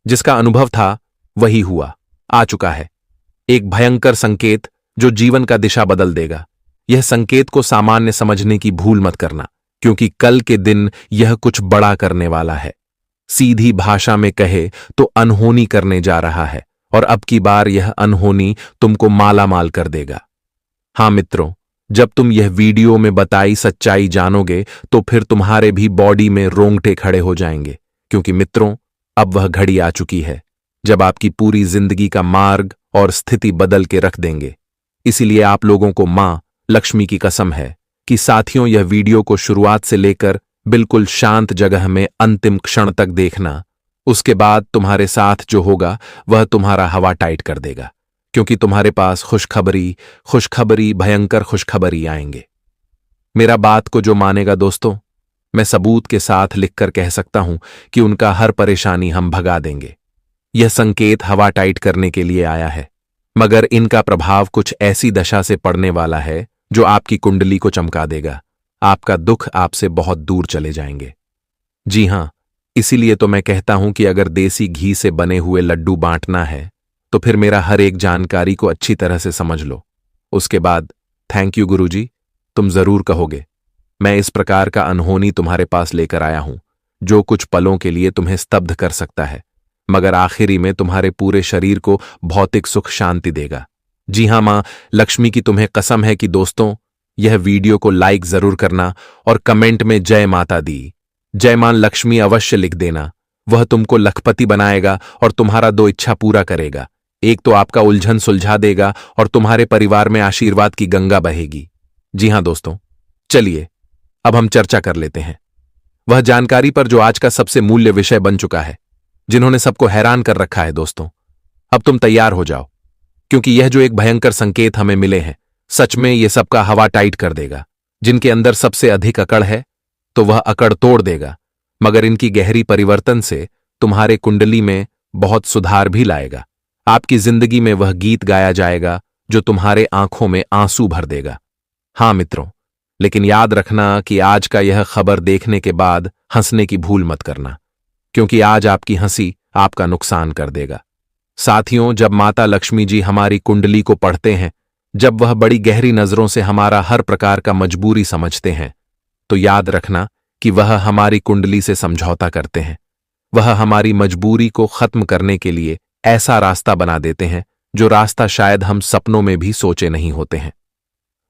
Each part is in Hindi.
जिसका अनुभव था वही हुआ, आ चुका है। एक भयंकर संकेत जो जीवन का दिशा बदल देगा। यह संकेत को सामान्य समझने की भूल मत करना, क्योंकि कल के दिन यह कुछ बड़ा करने वाला है। सीधी भाषा में कहे तो अनहोनी करने जा रहा है, और अब की बार यह अनहोनी तुमको मालामाल कर देगा। हां मित्रों, जब तुम यह वीडियो में बताई सच्चाई जानोगे तो फिर तुम्हारे भी बॉडी में रोंगटे खड़े हो जाएंगे, क्योंकि मित्रों, अब वह घड़ी आ चुकी है जब आपकी पूरी जिंदगी का मार्ग और स्थिति बदल के रख देंगे। इसीलिए आप लोगों को मां लक्ष्मी की कसम है कि साथियों, यह वीडियो को शुरुआत से लेकर बिल्कुल शांत जगह में अंतिम क्षण तक देखना। उसके बाद तुम्हारे साथ जो होगा वह तुम्हारा हवा टाइट कर देगा, क्योंकि तुम्हारे पास खुशखबरी भयंकर खुशखबरी आएंगे। मेरा बात को जो मानेगा दोस्तों, मैं सबूत के साथ लिखकर कह सकता हूं कि उनका हर परेशानी हम भगा देंगे। यह संकेत हवा टाइट करने के लिए आया है, मगर इनका प्रभाव कुछ ऐसी दशा से पड़ने वाला है जो आपकी कुंडली को चमका देगा। आपका दुख आपसे बहुत दूर चले जाएंगे। जी हां, इसीलिए तो मैं कहता हूं कि अगर देसी घी से बने हुए लड्डू बांटना है तो फिर मेरा हर एक जानकारी को अच्छी तरह से समझ लो। उसके बाद थैंक यू गुरुजी, तुम जरूर कहोगे। मैं इस प्रकार का अनहोनी तुम्हारे पास लेकर आया हूं जो कुछ पलों के लिए तुम्हें स्तब्ध कर सकता है, मगर आखिरी में तुम्हारे पूरे शरीर को भौतिक सुख शांति देगा। जी हां, मां लक्ष्मी की तुम्हें कसम है कि दोस्तों, यह वीडियो को लाइक जरूर करना और कमेंट में जय माता दी, जय मां लक्ष्मी अवश्य लिख देना। वह तुमको लखपति बनाएगा और तुम्हारा 2 इच्छा पूरा करेगा। एक तो आपका उलझन सुलझा देगा और तुम्हारे परिवार में आशीर्वाद की गंगा बहेगी। जी हां दोस्तों, चलिए अब हम चर्चा कर लेते हैं वह जानकारी पर जो आज का सबसे मूल्य विषय बन चुका है, जिन्होंने सबको हैरान कर रखा है। दोस्तों, अब तुम तैयार हो जाओ, क्योंकि यह जो एक भयंकर संकेत हमें मिले हैं, सच में यह सबका हवा टाइट कर देगा। जिनके अंदर सबसे अधिक अकड़ है तो वह अकड़ तोड़ देगा, मगर इनकी गहरी परिवर्तन से तुम्हारे कुंडली में बहुत सुधार भी लाएगा। आपकी जिंदगी में वह गीत गाया जाएगा जो तुम्हारे आंखों में आंसू भर देगा। हां मित्रों, लेकिन याद रखना कि आज का यह खबर देखने के बाद हंसने की भूल मत करना, क्योंकि आज आपकी हंसी आपका नुकसान कर देगा। साथियों, जब माता लक्ष्मी जी हमारी कुंडली को पढ़ते हैं, जब वह बड़ी गहरी नजरों से हमारा हर प्रकार का मजबूरी समझते हैं, तो याद रखना कि वह हमारी कुंडली से समझौता करते हैं। वह हमारी मजबूरी को खत्म करने के लिए ऐसा रास्ता बना देते हैं जो रास्ता शायद हम सपनों में भी सोचे नहीं होते हैं।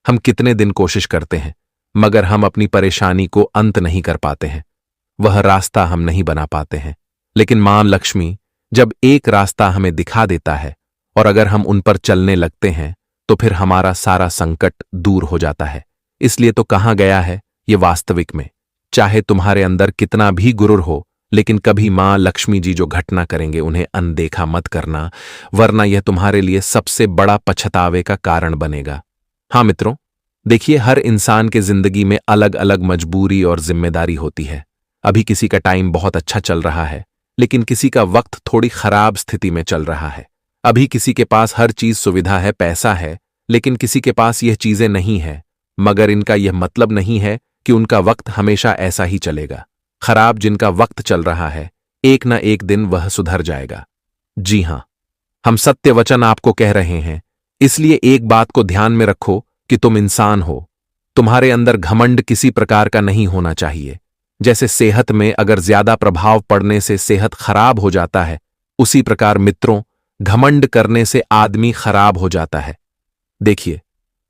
हम कितने दिन कोशिश करते हैं, मगर हम अपनी परेशानी को अंत नहीं कर पाते हैं। वह रास्ता हम नहीं बना पाते हैं, लेकिन मां लक्ष्मी जब एक रास्ता हमें दिखा देता है और अगर हम उन पर चलने लगते हैं तो फिर हमारा सारा संकट दूर हो जाता है। इसलिए तो कहा गया है, ये वास्तविक में चाहे तुम्हारे अंदर कितना भी गुरूर हो, लेकिन कभी मां लक्ष्मी जी जो घटना करेंगे उन्हें अनदेखा मत करना, वरना यह तुम्हारे लिए सबसे बड़ा पछतावे का कारण बनेगा। हां मित्रों, देखिए, हर इंसान के जिंदगी में अलग अलग मजबूरी और जिम्मेदारी होती है। अभी किसी का टाइम बहुत अच्छा चल रहा है, लेकिन किसी का वक्त थोड़ी खराब स्थिति में चल रहा है। अभी किसी के पास हर चीज सुविधा है, पैसा है, लेकिन किसी के पास यह चीजें नहीं है। मगर इनका यह मतलब नहीं है कि उनका वक्त हमेशा ऐसा ही चलेगा। खराब जिनका वक्त चल रहा है, एक न एक दिन वह सुधर जाएगा। जी हां, हम सत्य वचन आपको कह रहे हैं। इसलिए एक बात को ध्यान में रखो कि तुम इंसान हो। तुम्हारे अंदर घमंड किसी प्रकार का नहीं होना चाहिए। जैसे सेहत में अगर ज्यादा प्रभाव पड़ने से सेहत खराब हो जाता है, उसी प्रकार मित्रों, घमंड करने से आदमी खराब हो जाता है। देखिए,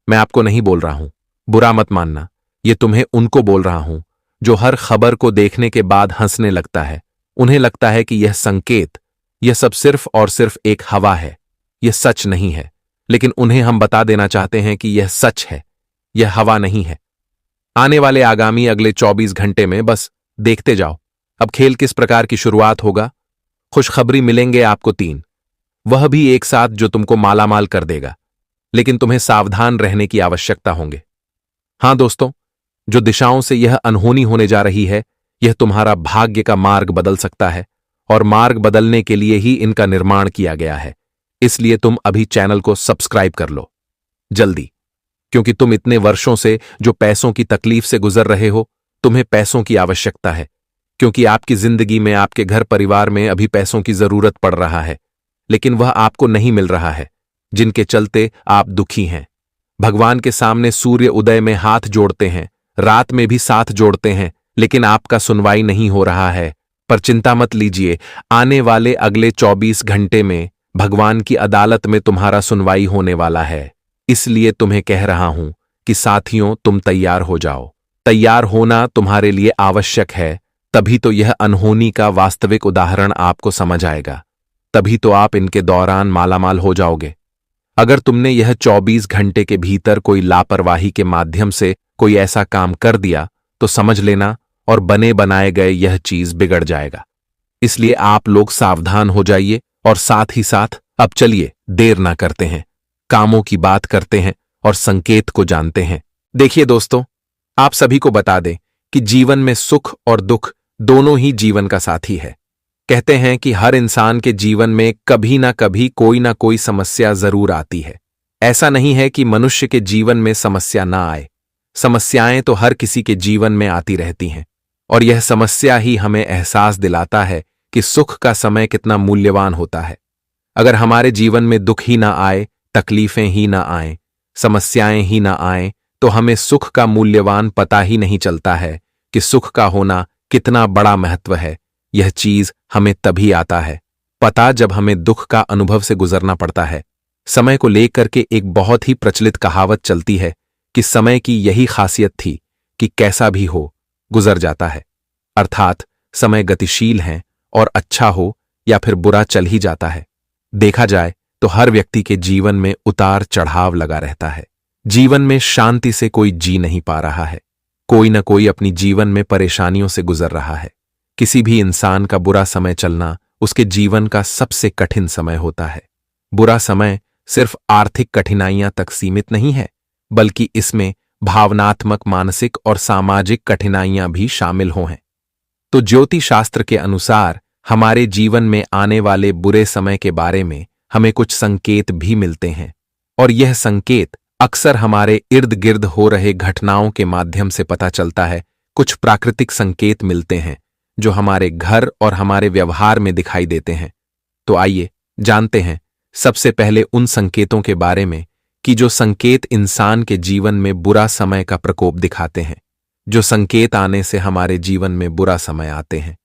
मैं आपको नहीं बोल रहा हूं, बुरा मत मानना, ये तुम्हें उनको बोल रहा हूं जो हर खबर को देखने के बाद हंसने लगता है। उन्हें लगता है कि यह संकेत, यह सब सिर्फ और सिर्फ एक हवा है, यह सच नहीं है। लेकिन उन्हें हम बता देना चाहते हैं कि यह सच है, यह हवा नहीं है। आने वाले आगामी अगले 24 घंटे में बस देखते जाओ अब खेल किस प्रकार की शुरुआत होगा। खुशखबरी मिलेंगे आपको 3, वह भी एक साथ, जो तुमको मालामाल कर देगा। लेकिन तुम्हें सावधान रहने की आवश्यकता होंगे। हां दोस्तों, जो दिशाओं से यह अनहोनी होने जा रही है, यह तुम्हारा भाग्य का मार्ग बदल सकता है, और मार्ग बदलने के लिए ही इनका निर्माण किया गया है। इसलिए तुम अभी चैनल को सब्सक्राइब कर लो जल्दी, क्योंकि तुम इतने वर्षों से जो पैसों की तकलीफ से गुजर रहे हो, तुम्हें पैसों की आवश्यकता है, क्योंकि आपकी जिंदगी में, आपके घर परिवार में अभी पैसों की जरूरत पड़ रहा है, लेकिन वह आपको नहीं मिल रहा है, जिनके चलते आप दुखी हैं। भगवान के सामने सूर्य उदय में हाथ जोड़ते हैं, रात में भी साथ जोड़ते हैं, लेकिन आपका सुनवाई नहीं हो रहा है। पर चिंता मत लीजिए, आने वाले अगले 24 घंटे में भगवान की अदालत में तुम्हारा सुनवाई होने वाला है। इसलिए तुम्हें कह रहा हूं कि साथियों, तुम तैयार हो जाओ। तैयार होना तुम्हारे लिए आवश्यक है, तभी तो यह अनहोनी का वास्तविक उदाहरण आपको समझ आएगा। तभी तो आप इनके दौरान मालामाल हो जाओगे। अगर तुमने यह 24 घंटे के भीतर कोई लापरवाही के माध्यम से कोई ऐसा काम कर दिया तो समझ लेना और बने बनाए गए यह चीज बिगड़ जाएगा। इसलिए आप लोग सावधान हो जाइए और साथ ही साथ अब चलिए देर ना करते हैं, कामों की बात करते हैं और संकेत को जानते हैं। देखिए दोस्तों, आप सभी को बता दें कि जीवन में सुख और दुख दोनों ही जीवन का साथी है। कहते हैं कि हर इंसान के जीवन में कभी ना कभी कोई ना कोई समस्या जरूर आती है। ऐसा नहीं है कि मनुष्य के जीवन में समस्या ना आए। समस्याएं तो हर किसी के जीवन में आती रहती हैं, और यह समस्या ही हमें एहसास दिलाता है कि सुख का समय कितना मूल्यवान होता है। अगर हमारे जीवन में दुख ही ना आए, तकलीफें ही ना आए, समस्याएं ही ना आए, तो हमें सुख का मूल्यवान पता ही नहीं चलता है कि सुख का होना कितना बड़ा महत्व है। यह चीज हमें तभी आता है पता जब हमें दुख का अनुभव से गुजरना पड़ता है। समय को लेकर के एक बहुत ही प्रचलित कहावत चलती है कि समय की यही खासियत थी कि कैसा भी हो गुजर जाता है। अर्थात समय गतिशील है और अच्छा हो या फिर बुरा चल ही जाता है। देखा जाए तो हर व्यक्ति के जीवन में उतार चढ़ाव लगा रहता है। जीवन में शांति से कोई जी नहीं पा रहा है। कोई न कोई अपनी जीवन में परेशानियों से गुजर रहा है। किसी भी इंसान का बुरा समय चलना उसके जीवन का सबसे कठिन समय होता है। बुरा समय सिर्फ आर्थिक कठिनाइयां तक सीमित नहीं है, बल्कि इसमें भावनात्मक, मानसिक और सामाजिक कठिनाइयां भी शामिल हो हैं। तो ज्योतिष शास्त्र के अनुसार हमारे जीवन में आने वाले बुरे समय के बारे में हमें कुछ संकेत भी मिलते हैं, और यह संकेत अक्सर हमारे इर्द गिर्द हो रहे घटनाओं के माध्यम से पता चलता है। कुछ प्राकृतिक संकेत मिलते हैं जो हमारे घर और हमारे व्यवहार में दिखाई देते हैं। तो आइए जानते हैं सबसे पहले उन संकेतों के बारे में कि जो संकेत इंसान के जीवन में बुरा समय का प्रकोप दिखाते हैं। जो संकेत आने से हमारे जीवन में बुरा समय आते हैं,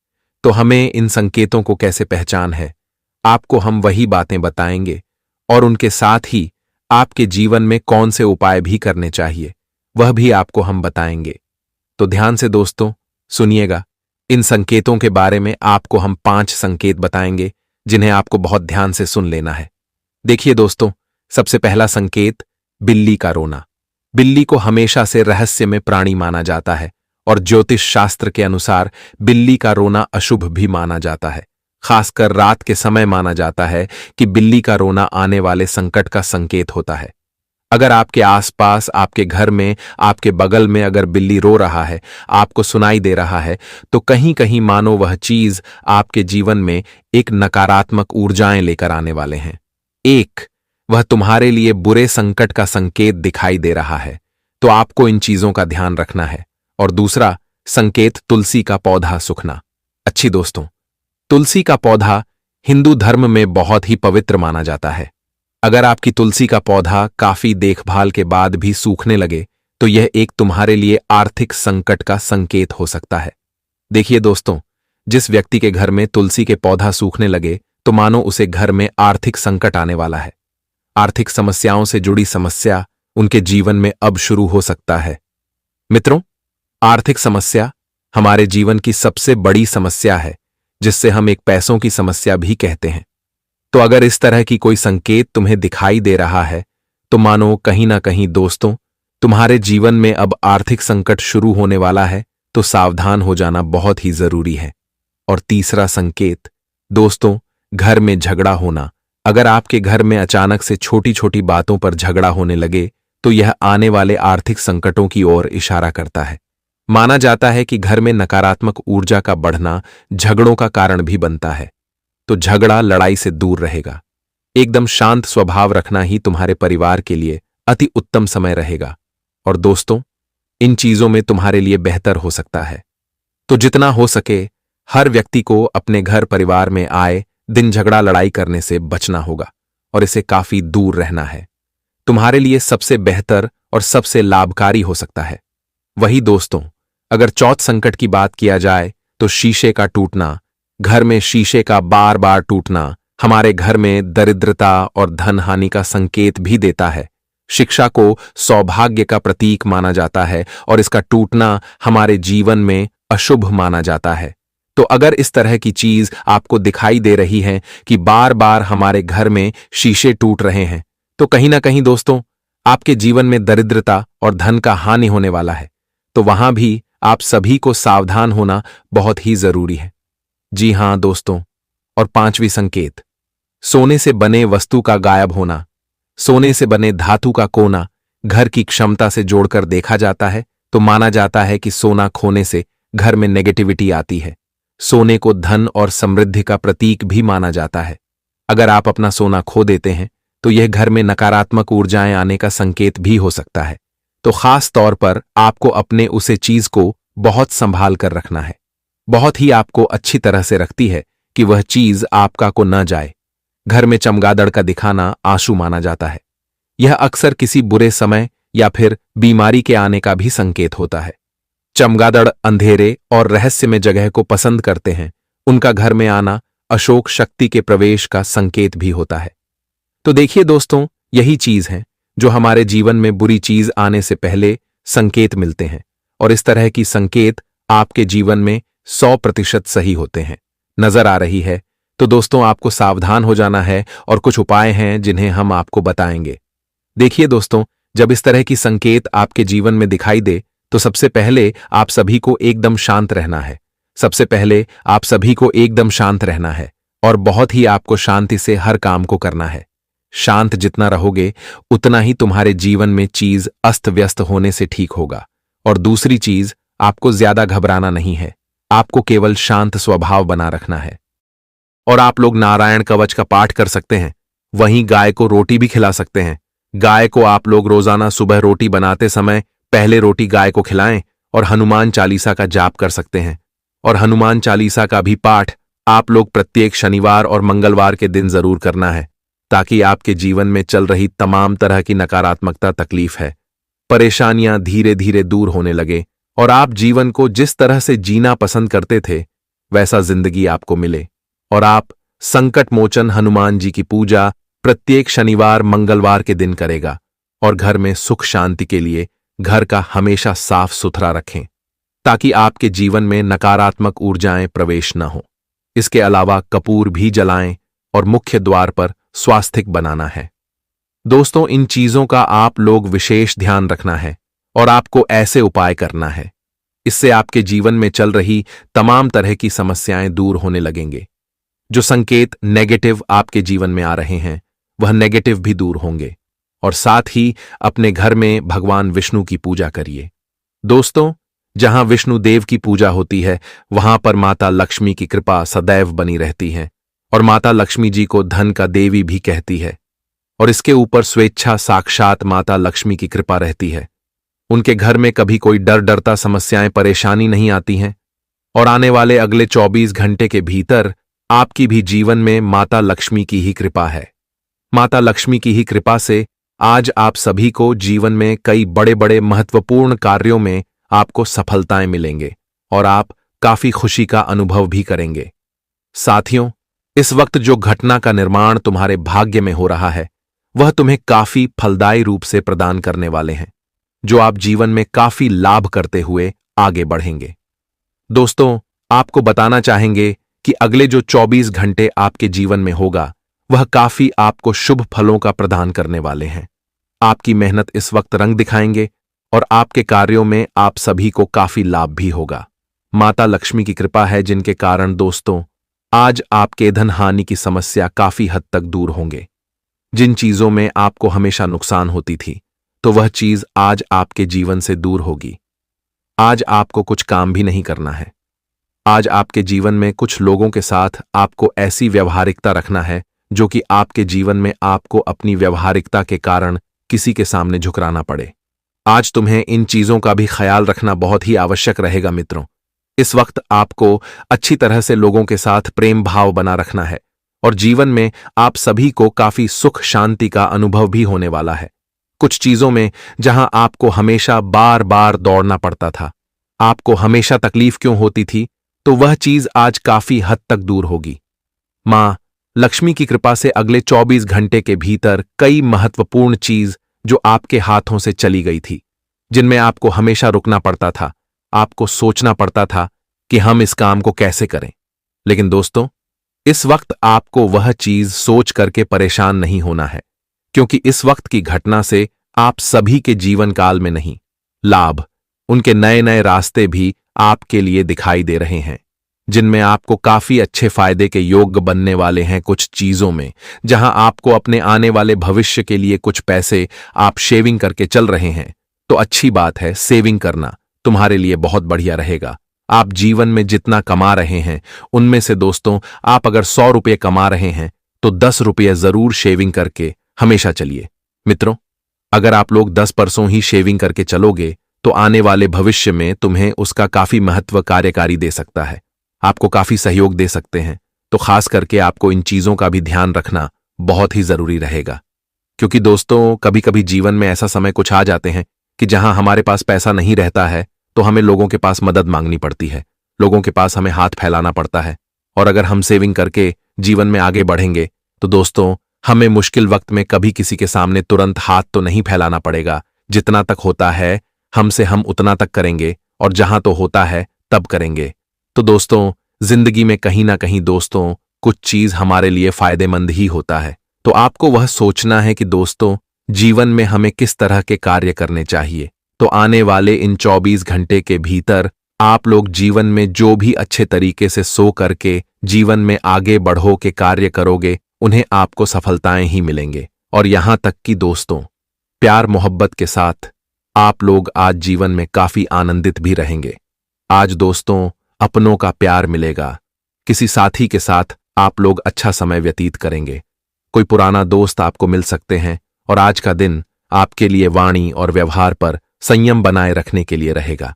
तो हमें इन संकेतों को कैसे पहचान है, आपको हम वही बातें बताएंगे, और उनके साथ ही आपके जीवन में कौन से उपाय भी करने चाहिए वह भी आपको हम बताएंगे। तो ध्यान से दोस्तों सुनिएगा। इन संकेतों के बारे में आपको हम 5 संकेत बताएंगे जिन्हें आपको बहुत ध्यान से सुन लेना है। देखिए दोस्तों, सबसे पहला संकेत बिल्ली का रोना। बिल्ली को हमेशा से रहस्य में प्राणी माना जाता है, और ज्योतिष शास्त्र के अनुसार बिल्ली का रोना अशुभ भी माना जाता है। खासकर रात के समय माना जाता है कि बिल्ली का रोना आने वाले संकट का संकेत होता है। अगर आपके आसपास, आपके घर में, आपके बगल में अगर बिल्ली रो रहा है, आपको सुनाई दे रहा है, तो कहीं कहीं मानो वह चीज आपके जीवन में एक नकारात्मक ऊर्जाएं लेकर आने वाले हैं। एक, वह तुम्हारे लिए बुरे संकट का संकेत दिखाई दे रहा है, तो आपको इन चीजों का ध्यान रखना है। और दूसरा संकेत तुलसी का पौधा सूखना। अच्छी दोस्तों, तुलसी का पौधा हिंदू धर्म में बहुत ही पवित्र माना जाता है। अगर आपकी तुलसी का पौधा काफी देखभाल के बाद भी सूखने लगे, तो यह एक तुम्हारे लिए आर्थिक संकट का संकेत हो सकता है। देखिए दोस्तों, जिस व्यक्ति के घर में तुलसी के पौधा सूखने लगे, तो मानो उसे घर में आर्थिक संकट आने वाला है। आर्थिक समस्याओं से जुड़ी समस्या उनके जीवन में अब शुरू हो सकता है। मित्रों, आर्थिक समस्या हमारे जीवन की सबसे बड़ी समस्या है, जिससे हम एक पैसों की समस्या भी कहते हैं। तो अगर इस तरह की कोई संकेत तुम्हें दिखाई दे रहा है, तो मानो कहीं ना कहीं दोस्तों तुम्हारे जीवन में अब आर्थिक संकट शुरू होने वाला है। तो सावधान हो जाना बहुत ही जरूरी है। और तीसरा संकेत दोस्तों, घर में झगड़ा होना। अगर आपके घर में अचानक से छोटी छोटी बातों पर झगड़ा होने लगे, तो यह आने वाले आर्थिक संकटों की ओर इशारा करता है। माना जाता है कि घर में नकारात्मक ऊर्जा का बढ़ना झगड़ों का कारण भी बनता है। तो झगड़ा लड़ाई से दूर रहेगा। एकदम शांत स्वभाव रखना ही तुम्हारे परिवार के लिए अति उत्तम समय रहेगा। और दोस्तों, इन चीजों में तुम्हारे लिए बेहतर हो सकता है। तो जितना हो सके हर व्यक्ति को अपने घर परिवार में आए दिन झगड़ा लड़ाई करने से बचना होगा और इसे काफी दूर रहना है। तुम्हारे लिए सबसे बेहतर और सबसे लाभकारी हो सकता है। वही दोस्तों, अगर चौथ संकट की बात किया जाए तो शीशे का टूटना, घर में शीशे का बार बार टूटना हमारे घर में दरिद्रता और धन हानि का संकेत भी देता है। शिक्षा को सौभाग्य का प्रतीक माना जाता है और इसका टूटना हमारे जीवन में अशुभ माना जाता है। तो अगर इस तरह की चीज आपको दिखाई दे रही है कि बार बार हमारे घर में शीशे टूट रहे हैं, तो कहीं ना कहीं दोस्तों आपके जीवन में दरिद्रता और धन का हानि होने वाला है। तो वहां भी आप सभी को सावधान होना बहुत ही जरूरी है। जी हां दोस्तों, और पांचवी संकेत, सोने से बने वस्तु का गायब होना। सोने से बने धातु का कोना घर की क्षमता से जोड़कर देखा जाता है तो माना जाता है कि सोना खोने से घर में नेगेटिविटी आती है। सोने को धन और समृद्धि का प्रतीक भी माना जाता है। अगर आप अपना सोना खो देते हैं तो यह घर में नकारात्मक ऊर्जाएं आने का संकेत भी हो सकता है। तो खास तौर पर आपको अपने उसे चीज को बहुत संभाल कर रखना है। बहुत ही आपको अच्छी तरह से रखती है कि वह चीज आपका को न जाए। घर में चमगादड़ का दिखाना आंसू माना जाता है। यह अक्सर किसी बुरे समय या फिर बीमारी के आने का भी संकेत होता है। चमगादड़ अंधेरे और रहस्यमय जगह को पसंद करते हैं। उनका घर में आना अशोक शक्ति के प्रवेश का संकेत भी होता है। तो देखिए दोस्तों, यही चीज है जो हमारे जीवन में बुरी चीज आने से पहले संकेत मिलते हैं, और इस तरह की संकेत आपके जीवन में 100% सही होते हैं। नजर आ रही है तो दोस्तों आपको सावधान हो जाना है और कुछ उपाय हैं जिन्हें हम आपको बताएंगे। देखिए दोस्तों, जब इस तरह की संकेत आपके जीवन में दिखाई दे तो सबसे पहले आप सभी को एकदम शांत रहना है। सबसे पहले आप सभी को एकदम शांत रहना है और बहुत ही आपको शांति से हर काम को करना है। शांत जितना रहोगे उतना ही तुम्हारे जीवन में चीज अस्त व्यस्त होने से ठीक होगा। और दूसरी चीज, आपको ज्यादा घबराना नहीं है, आपको केवल शांत स्वभाव बना रखना है। और आप लोग नारायण कवच का पाठ कर सकते हैं, वहीं गाय को रोटी भी खिला सकते हैं। गाय को आप लोग रोजाना सुबह रोटी बनाते समय पहले रोटी गाय को खिलाएं और हनुमान चालीसा का जाप कर सकते हैं। और हनुमान चालीसा का भी पाठ आप लोग प्रत्येक शनिवार और मंगलवार के दिन जरूर करना है, ताकि आपके जीवन में चल रही तमाम तरह की नकारात्मकता, तकलीफ है, परेशानियां धीरे धीरे दूर होने लगे और आप जीवन को जिस तरह से जीना पसंद करते थे वैसा जिंदगी आपको मिले। और आप संकट मोचन हनुमान जी की पूजा प्रत्येक शनिवार मंगलवार के दिन करेगा और घर में सुख शांति के लिए घर का हमेशा साफ सुथरा रखें, ताकि आपके जीवन में नकारात्मक ऊर्जाएं प्रवेश न हो। इसके अलावा कपूर भी जलाएं और मुख्य द्वार पर स्वास्तिक बनाना है। दोस्तों, इन चीजों का आप लोग विशेष ध्यान रखना है और आपको ऐसे उपाय करना है। इससे आपके जीवन में चल रही तमाम तरह की समस्याएं दूर होने लगेंगे। जो संकेत नेगेटिव आपके जीवन में आ रहे हैं वह नेगेटिव भी दूर होंगे। और साथ ही अपने घर में भगवान विष्णु की पूजा करिए। दोस्तों, जहां विष्णु देव की पूजा होती है वहां पर माता लक्ष्मी की कृपा सदैव बनी रहती है। और माता लक्ष्मी जी को धन का देवी भी कहती है। और इसके ऊपर स्वेच्छा साक्षात माता लक्ष्मी की कृपा रहती है। उनके घर में कभी कोई डरता समस्याएं परेशानी नहीं आती हैं। और आने वाले अगले 24 घंटे के भीतर आपकी भी जीवन में माता लक्ष्मी की ही कृपा है। माता लक्ष्मी की ही कृपा से आज आप सभी को जीवन में कई बड़े बड़े महत्वपूर्ण कार्यों में आपको सफलताएं मिलेंगे और आप काफी खुशी का अनुभव भी करेंगे। साथियों, इस वक्त जो घटना का निर्माण तुम्हारे भाग्य में हो रहा है वह तुम्हें काफी फलदायी रूप से प्रदान करने वाले हैं, जो आप जीवन में काफी लाभ करते हुए आगे बढ़ेंगे। दोस्तों, आपको बताना चाहेंगे कि अगले जो 24 घंटे आपके जीवन में होगा वह काफी आपको शुभ फलों का प्रदान करने वाले हैं। आपकी मेहनत इस वक्त रंग दिखाएंगे और आपके कार्यों में आप सभी को काफी लाभ भी होगा। माता लक्ष्मी की कृपा है जिनके कारण दोस्तों आज आपके धन हानि की समस्या काफी हद तक दूर होंगे। जिन चीजों में आपको हमेशा नुकसान होती थी तो वह चीज आज आपके जीवन से दूर होगी। आज आपको कुछ काम भी नहीं करना है। आज आपके जीवन में कुछ लोगों के साथ आपको ऐसी व्यवहारिकता रखना है जो कि आपके जीवन में आपको अपनी व्यवहारिकता के कारण किसी के सामने झुकराना पड़े। आज तुम्हें इन चीजों का भी ख्याल रखना बहुत ही आवश्यक रहेगा मित्रों, इस वक्त आपको अच्छी तरह से लोगों के साथ प्रेम भाव बना रखना है और जीवन में आप सभी को काफी सुख शांति का अनुभव भी होने वाला है। कुछ चीजों में जहां आपको हमेशा बार बार दौड़ना पड़ता था, आपको हमेशा तकलीफ क्यों होती थी, तो वह चीज आज काफी हद तक दूर होगी। मां लक्ष्मी की कृपा से अगले 24 घंटे के भीतर कई महत्वपूर्ण चीज जो आपके हाथों से चली गई थी, जिनमें आपको हमेशा रुकना पड़ता था, आपको सोचना पड़ता था कि हम इस काम को कैसे करें। लेकिन दोस्तों, इस वक्त आपको वह चीज सोच करके परेशान नहीं होना है, क्योंकि इस वक्त की घटना से आप सभी के जीवन काल में नहीं, लाभ, उनके नए नए रास्ते भी आपके लिए दिखाई दे रहे हैं, जिनमें आपको काफी अच्छे फायदे के योग्य बनने वाले हैं। कुछ चीजों में जहां आपको अपने आने वाले भविष्य के लिए कुछ पैसे आप शेविंग करके चल रहे हैं, तो अच्छी बात है, सेविंग करना तुम्हारे लिए बहुत बढ़िया रहेगा। आप जीवन में जितना कमा रहे हैं उनमें से दोस्तों, आप अगर 100 रुपये कमा रहे हैं तो 10 रुपये जरूर शेविंग करके हमेशा चलिए। मित्रों, अगर आप लोग 10% ही शेविंग करके चलोगे तो आने वाले भविष्य में तुम्हें उसका काफी महत्व कार्यकारी दे सकता है, आपको काफी सहयोग दे सकते हैं। तो खास करके आपको इन चीजों का भी ध्यान रखना बहुत ही जरूरी रहेगा, क्योंकि दोस्तों कभी कभी जीवन में ऐसा समय कुछ आ जाते हैं कि जहां हमारे पास पैसा नहीं रहता है तो हमें लोगों के पास मदद मांगनी पड़ती है, लोगों के पास हमें हाथ फैलाना पड़ता है। और अगर हम सेविंग करके जीवन में आगे बढ़ेंगे तो दोस्तों, हमें मुश्किल वक्त में कभी किसी के सामने तुरंत हाथ तो नहीं फैलाना पड़ेगा। जितना तक होता है हमसे हम उतना तक करेंगे, और जहां तो होता है तब करेंगे। तो दोस्तों, जिंदगी में कहीं ना कहीं दोस्तों कुछ चीज हमारे लिए फायदेमंद ही होता है। तो आपको वह सोचना है कि दोस्तों जीवन में हमें किस तरह के कार्य करने चाहिए। तो आने वाले इन 24 घंटे के भीतर आप लोग जीवन में जो भी अच्छे तरीके से सो करके जीवन में आगे बढ़ो के कार्य करोगे, उन्हें आपको सफलताएं ही मिलेंगे। और यहां तक कि दोस्तों, प्यार मोहब्बत के साथ आप लोग आज जीवन में काफी आनंदित भी रहेंगे। आज दोस्तों अपनों का प्यार मिलेगा, किसी साथी के साथ आप लोग अच्छा समय व्यतीत करेंगे, कोई पुराना दोस्त आपको मिल सकते हैं। और आज का दिन आपके लिए वाणी और व्यवहार पर संयम बनाए रखने के लिए रहेगा।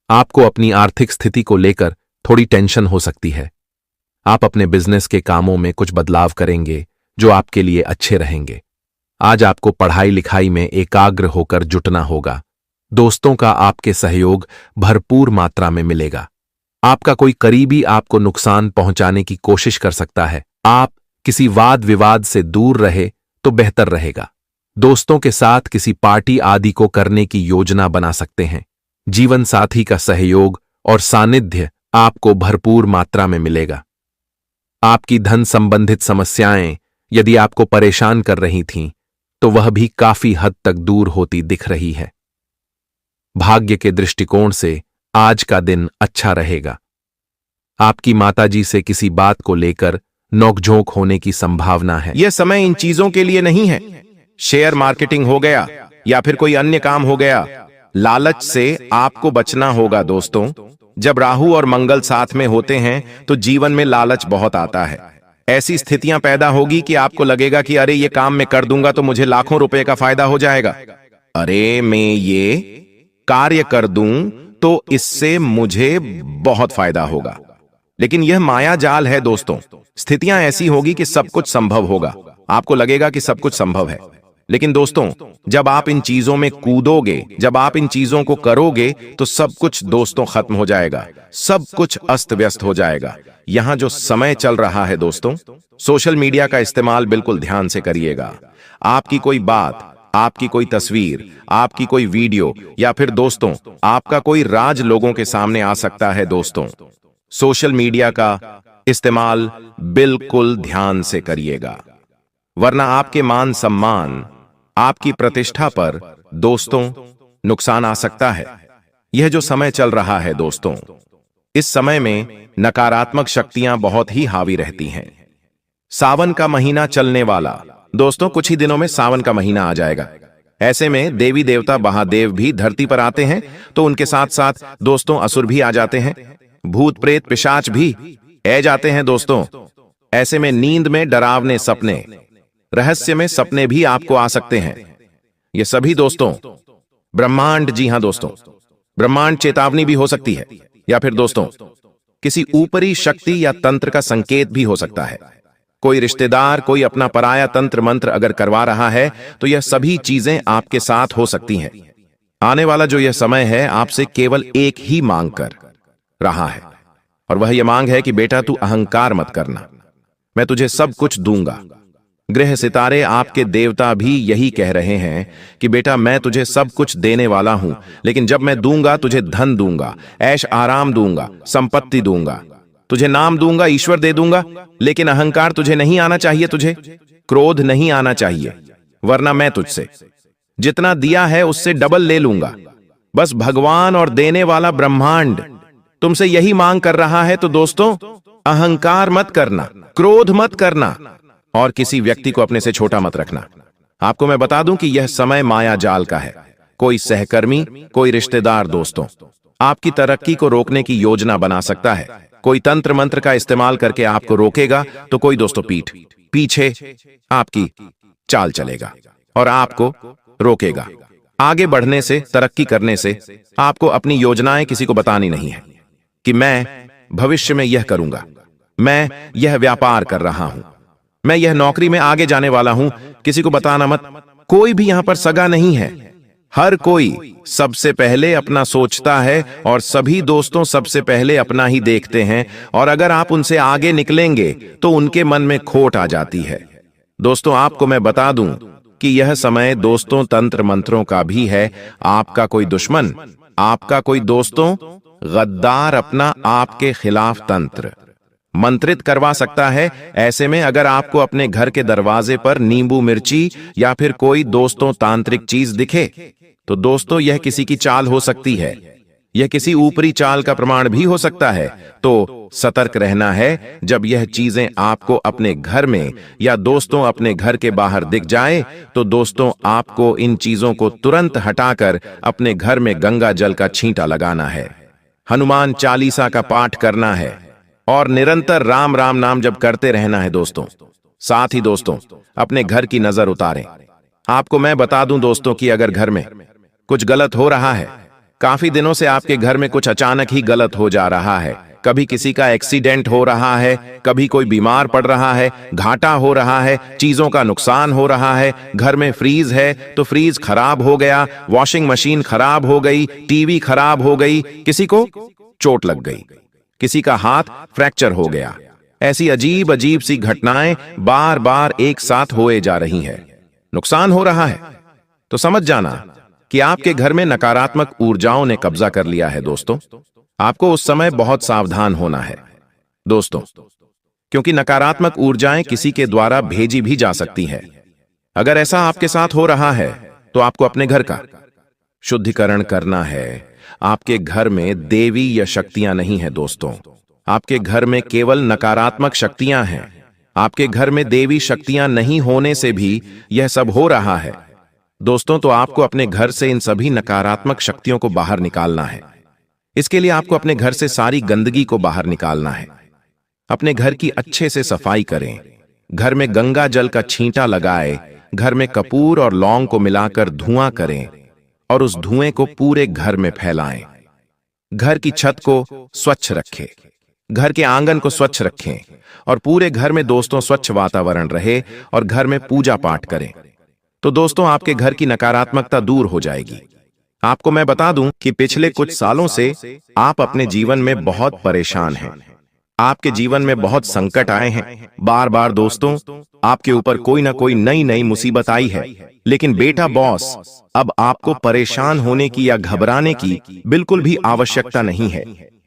आपको अपनी आर्थिक स्थिति को लेकर थोड़ी टेंशन हो सकती है। आप अपने बिजनेस के कामों में कुछ बदलाव करेंगे जो आपके लिए अच्छे रहेंगे। आज आपको पढ़ाई लिखाई में एकाग्र होकर जुटना होगा। दोस्तों का आपके सहयोग भरपूर मात्रा में मिलेगा। आपका कोई करीबी आपको नुकसान पहुंचाने की कोशिश कर सकता है। आप किसी वाद विवाद से दूर रहे तो बेहतर रहेगा। दोस्तों के साथ किसी पार्टी आदि को करने की योजना बना सकते हैं। जीवन साथी का सहयोग और सानिध्य आपको भरपूर मात्रा में मिलेगा। आपकी धन संबंधित समस्याएं यदि आपको परेशान कर रही थीं, तो वह भी काफी हद तक दूर होती दिख रही है। भाग्य के दृष्टिकोण से आज का दिन अच्छा रहेगा। आपकी माताजी से किसी बात को लेकर नोकझोंक होने की संभावना है। यह समय इन चीजों के लिए नहीं है। शेयर मार्केटिंग हो गया या फिर कोई अन्य काम हो गया, लालच से आपको बचना होगा दोस्तों। जब राहु और मंगल साथ में होते हैं तो जीवन में लालच बहुत आता है। ऐसी स्थितियां पैदा होगी कि आपको लगेगा कि अरे ये काम मैं कर दूंगा तो मुझे लाखों रुपए का फायदा हो जाएगा, अरे मैं ये कार्य कर दूं तो इससे मुझे बहुत फायदा होगा। लेकिन यह माया जाल है दोस्तों। स्थितियां ऐसी होगी कि सब कुछ संभव होगा, आपको लगेगा कि सब कुछ संभव है, लेकिन दोस्तों जब आप इन चीजों में कूदोगे, जब आप इन चीजों को करोगे तो सब कुछ दोस्तों खत्म हो जाएगा, सब कुछ अस्त व्यस्त हो जाएगा। यहां जो समय चल रहा है दोस्तों, सोशल मीडिया का इस्तेमाल बिल्कुल ध्यान से करिएगा। आपकी कोई बात, आपकी कोई तस्वीर, आपकी कोई वीडियो या फिर दोस्तों आपका कोई राज लोगों के सामने आ सकता है। दोस्तों सोशल मीडिया का इस्तेमाल बिल्कुल ध्यान से करिएगा, वरना आपके मान सम्मान, आपकी प्रतिष्ठा पर दोस्तों नुकसान आ सकता है। यह जो समय चल रहा है दोस्तों, इस समय में नकारात्मक शक्तियां बहुत ही हावी रहती हैं। सावन का महीना चलने वाला दोस्तों, कुछ ही दिनों में सावन का महीना आ जाएगा। ऐसे में देवी देवता महादेव भी धरती पर आते हैं, तो उनके साथ साथ दोस्तों असुर भी आ जाते हैं, भूत प्रेत पिशाच भी आ जाते हैं दोस्तों। ऐसे में नींद में डरावने सपने, रहस्य में सपने भी आपको आ सकते हैं। ये सभी दोस्तों ब्रह्मांड, जी हां दोस्तों, ब्रह्मांड चेतावनी भी हो सकती है। या फिर दोस्तों किसी ऊपरी शक्ति या तंत्र का संकेत भी हो सकता है। कोई रिश्तेदार, कोई अपना पराया तंत्र मंत्र अगर करवा रहा है तो यह सभी चीजें आपके साथ हो सकती हैं। आने वाला जो यह समय है आपसे केवल एक ही मांग कर रहा है, और वह यह मांग है कि बेटा तू अहंकार मत करना, मैं तुझे सब कुछ दूंगा। ग्रह सितारे, आपके देवता भी यही कह रहे हैं कि बेटा मैं तुझे सब कुछ देने वाला हूं, लेकिन जब मैं दूंगा तुझे धन दूंगा, ऐश आराम दूंगा, संपत्ति दूंगा, तुझे नाम दूंगा, ईश्वर दे दूंगा, लेकिन अहंकार तुझे नहीं आना चाहिए, तुझे क्रोध नहीं आना चाहिए, वरना मैं तुझसे जितना दिया है उससे डबल ले लूंगा। बस भगवान और देने वाला ब्रह्मांड तुमसे यही मांग कर रहा है। तो दोस्तों अहंकार मत करना, क्रोध मत करना, और किसी व्यक्ति को अपने से छोटा मत रखना। आपको मैं बता दूं कि यह समय माया जाल का है। कोई सहकर्मी, कोई रिश्तेदार दोस्तों आपकी तरक्की को रोकने की योजना बना सकता है। कोई तंत्र मंत्र का इस्तेमाल करके आपको रोकेगा, तो कोई दोस्तों पीछे आपकी चाल चलेगा और आपको रोकेगा। आगे बढ़ने से, तरक्की करने से आपको अपनी योजनाएं किसी को बतानी नहीं है कि मैं भविष्य में यह करूंगा, मैं यह व्यापार कर रहा हूं, मैं यह नौकरी में आगे जाने वाला हूं, किसी को बताना मत। कोई भी यहां पर सगा नहीं है, हर कोई सबसे पहले अपना सोचता है और सभी दोस्तों सबसे पहले अपना ही देखते हैं, और अगर आप उनसे आगे निकलेंगे तो उनके मन में खोट आ जाती है। दोस्तों आपको मैं बता दूं कि यह समय दोस्तों तंत्र मंत्रों का भी है। आपका कोई दुश्मन, आपका कोई दोस्तों गद्दार अपना आपके खिलाफ तंत्र मंत्रित करवा सकता है। ऐसे में अगर आपको अपने घर के दरवाजे पर नींबू मिर्ची या फिर कोई दोस्तों तांत्रिक चीज दिखे, तो दोस्तों यह किसी की चाल हो सकती है, यह किसी ऊपरी चाल का प्रमाण भी हो सकता है। तो सतर्क रहना है। जब यह चीजें आपको अपने घर में या दोस्तों अपने घर के बाहर दिख जाए, तो दोस्तों आपको इन चीजों को तुरंत हटाकर अपने घर में गंगा जल का छींटा लगाना है, हनुमान चालीसा का पाठ करना है और निरंतर राम राम नाम जब करते रहना है दोस्तों। साथ ही दोस्तों अपने घर की नजर उतारें। आपको मैं बता दूं दोस्तों कि अगर घर में कुछ गलत हो रहा है, काफी दिनों से आपके घर में कुछ अचानक ही गलत हो जा रहा है, कभी किसी का एक्सीडेंट हो रहा है, कभी कोई बीमार पड़ रहा है, घाटा हो रहा है, चीजों का नुकसान हो रहा है, घर में फ्रीज है तो फ्रीज खराब हो गया, वॉशिंग मशीन खराब हो गई, टीवी खराब हो गई, किसी को चोट लग गई, किसी का हाथ फ्रैक्चर हो गया, ऐसी अजीब अजीब सी घटनाएं बार बार एक साथ होए जा रही हैं, नुकसान हो रहा है, तो समझ जाना कि आपके घर में नकारात्मक ऊर्जाओं ने कब्जा कर लिया है। दोस्तों आपको उस समय बहुत सावधान होना है दोस्तों, क्योंकि नकारात्मक ऊर्जाएं किसी के द्वारा भेजी भी जा सकती हैं। अगर ऐसा आपके साथ हो रहा है तो आपको अपने घर का शुद्धिकरण करना है। आपके घर में देवी या शक्तियां नहीं है दोस्तों, आपके घर में केवल नकारात्मक शक्तियां हैं। आपके घर में देवी शक्तियां नहीं होने से भी यह सब हो रहा है दोस्तों, तो आपको अपने घर से इन सभी नकारात्मक शक्तियों को बाहर निकालना है। इसके लिए आपको अपने घर से सारी गंदगी को बाहर निकालना है। अपने घर की अच्छे से सफाई करें, घर में गंगा जल का छींटा लगाए, घर में कपूर और लौंग को मिलाकर धुआं करें और उस धुएं को पूरे घर में फैलाएं। घर की छत को स्वच्छ रखें, घर के आंगन को स्वच्छ रखें और पूरे घर में दोस्तों स्वच्छ वातावरण रहे और घर में पूजा पाठ करें। तो दोस्तों आपके घर की नकारात्मकता दूर हो जाएगी। आपको मैं बता दूं कि पिछले कुछ सालों से आप अपने जीवन में बहुत परेशान हैं। आपके जीवन में बहुत संकट आए हैं। बार बार दोस्तों आपके ऊपर कोई ना कोई नई नई मुसीबत आई है। लेकिन बेटा बॉस, अब आपको परेशान होने की या घबराने की बिल्कुल भी आवश्यकता नहीं है।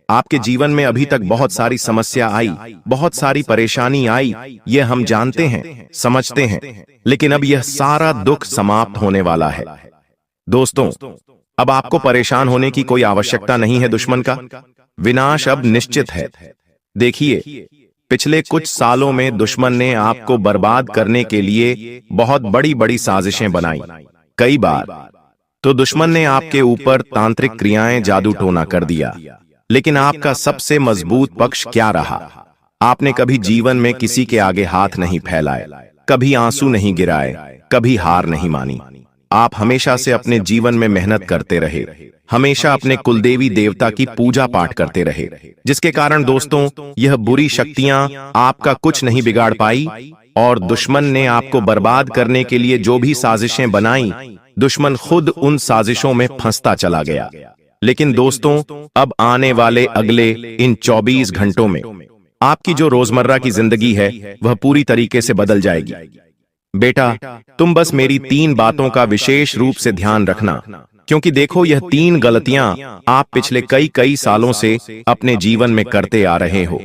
आपके जीवन में अभी तक बहुत सारी समस्या आई, बहुत सारी परेशानी आई, ये हम जानते हैं, समझते हैं, लेकिन अब यह सारा दुख समाप्त होने वाला है। दोस्तों अब आपको परेशान होने की कोई आवश्यकता नहीं है। दुश्मन का विनाश अब निश्चित है। देखिए पिछले कुछ सालों में दुश्मन ने आपको बर्बाद करने के लिए बहुत बड़ी बड़ी साजिशें बनाई। कई बार तो दुश्मन ने आपके ऊपर तांत्रिक क्रियाएं, जादू टोना कर दिया। लेकिन आपका सबसे मजबूत पक्ष क्या रहा? आपने कभी जीवन में किसी के आगे हाथ नहीं फैलाए, कभी आंसू नहीं गिराए, कभी हार नहीं मानी। आप हमेशा से अपने जीवन में मेहनत करते रहे, हमेशा अपने कुलदेवी देवता की पूजा पाठ करते रहे, जिसके कारण दोस्तों यह बुरी शक्तियां आपका कुछ नहीं बिगाड़ पाई और दुश्मन ने आपको बर्बाद करने के लिए जो भी साजिशें बनाई, दुश्मन खुद उन साजिशों में फंसता चला गया। लेकिन दोस्तों अब आने वाले अगले इन 24 घंटों में आपकी जो रोजमर्रा की जिंदगी है वह पूरी तरीके से बदल जाएगी। बेटा, तुम बस मेरी 3 बातों का विशेष रूप से ध्यान रखना, क्योंकि देखो यह 3 गलतियां आप पिछले कई सालों से अपने जीवन में करते आ रहे हो,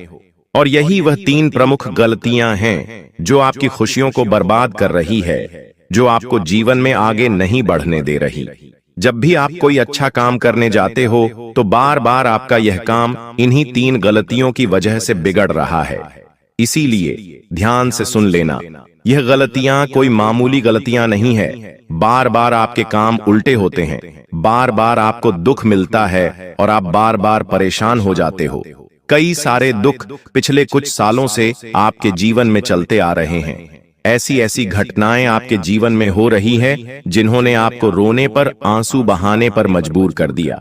और यही वह 3 प्रमुख गलतियां हैं जो आपकी खुशियों को बर्बाद कर रही है, जो आपको जीवन में आगे नहीं बढ़ने दे रही। जब भी आप कोई अच्छा काम करने जाते हो तो बार बार आपका यह काम इन्हीं 3 गलतियों की वजह से बिगड़ रहा है। इसीलिए ध्यान से सुन लेना, यह गलतियां कोई मामूली गलतियां नहीं है। बार बार आपके काम उल्टे होते हैं, बार बार आपको दुख मिलता है और आप बार बार परेशान हो जाते हो। कई सारे दुख पिछले कुछ सालों से आपके जीवन में चलते आ रहे हैं। ऐसी घटनाएं आपके जीवन में हो रही हैं जिन्होंने आपको रोने पर, आंसू बहाने पर मजबूर कर दिया।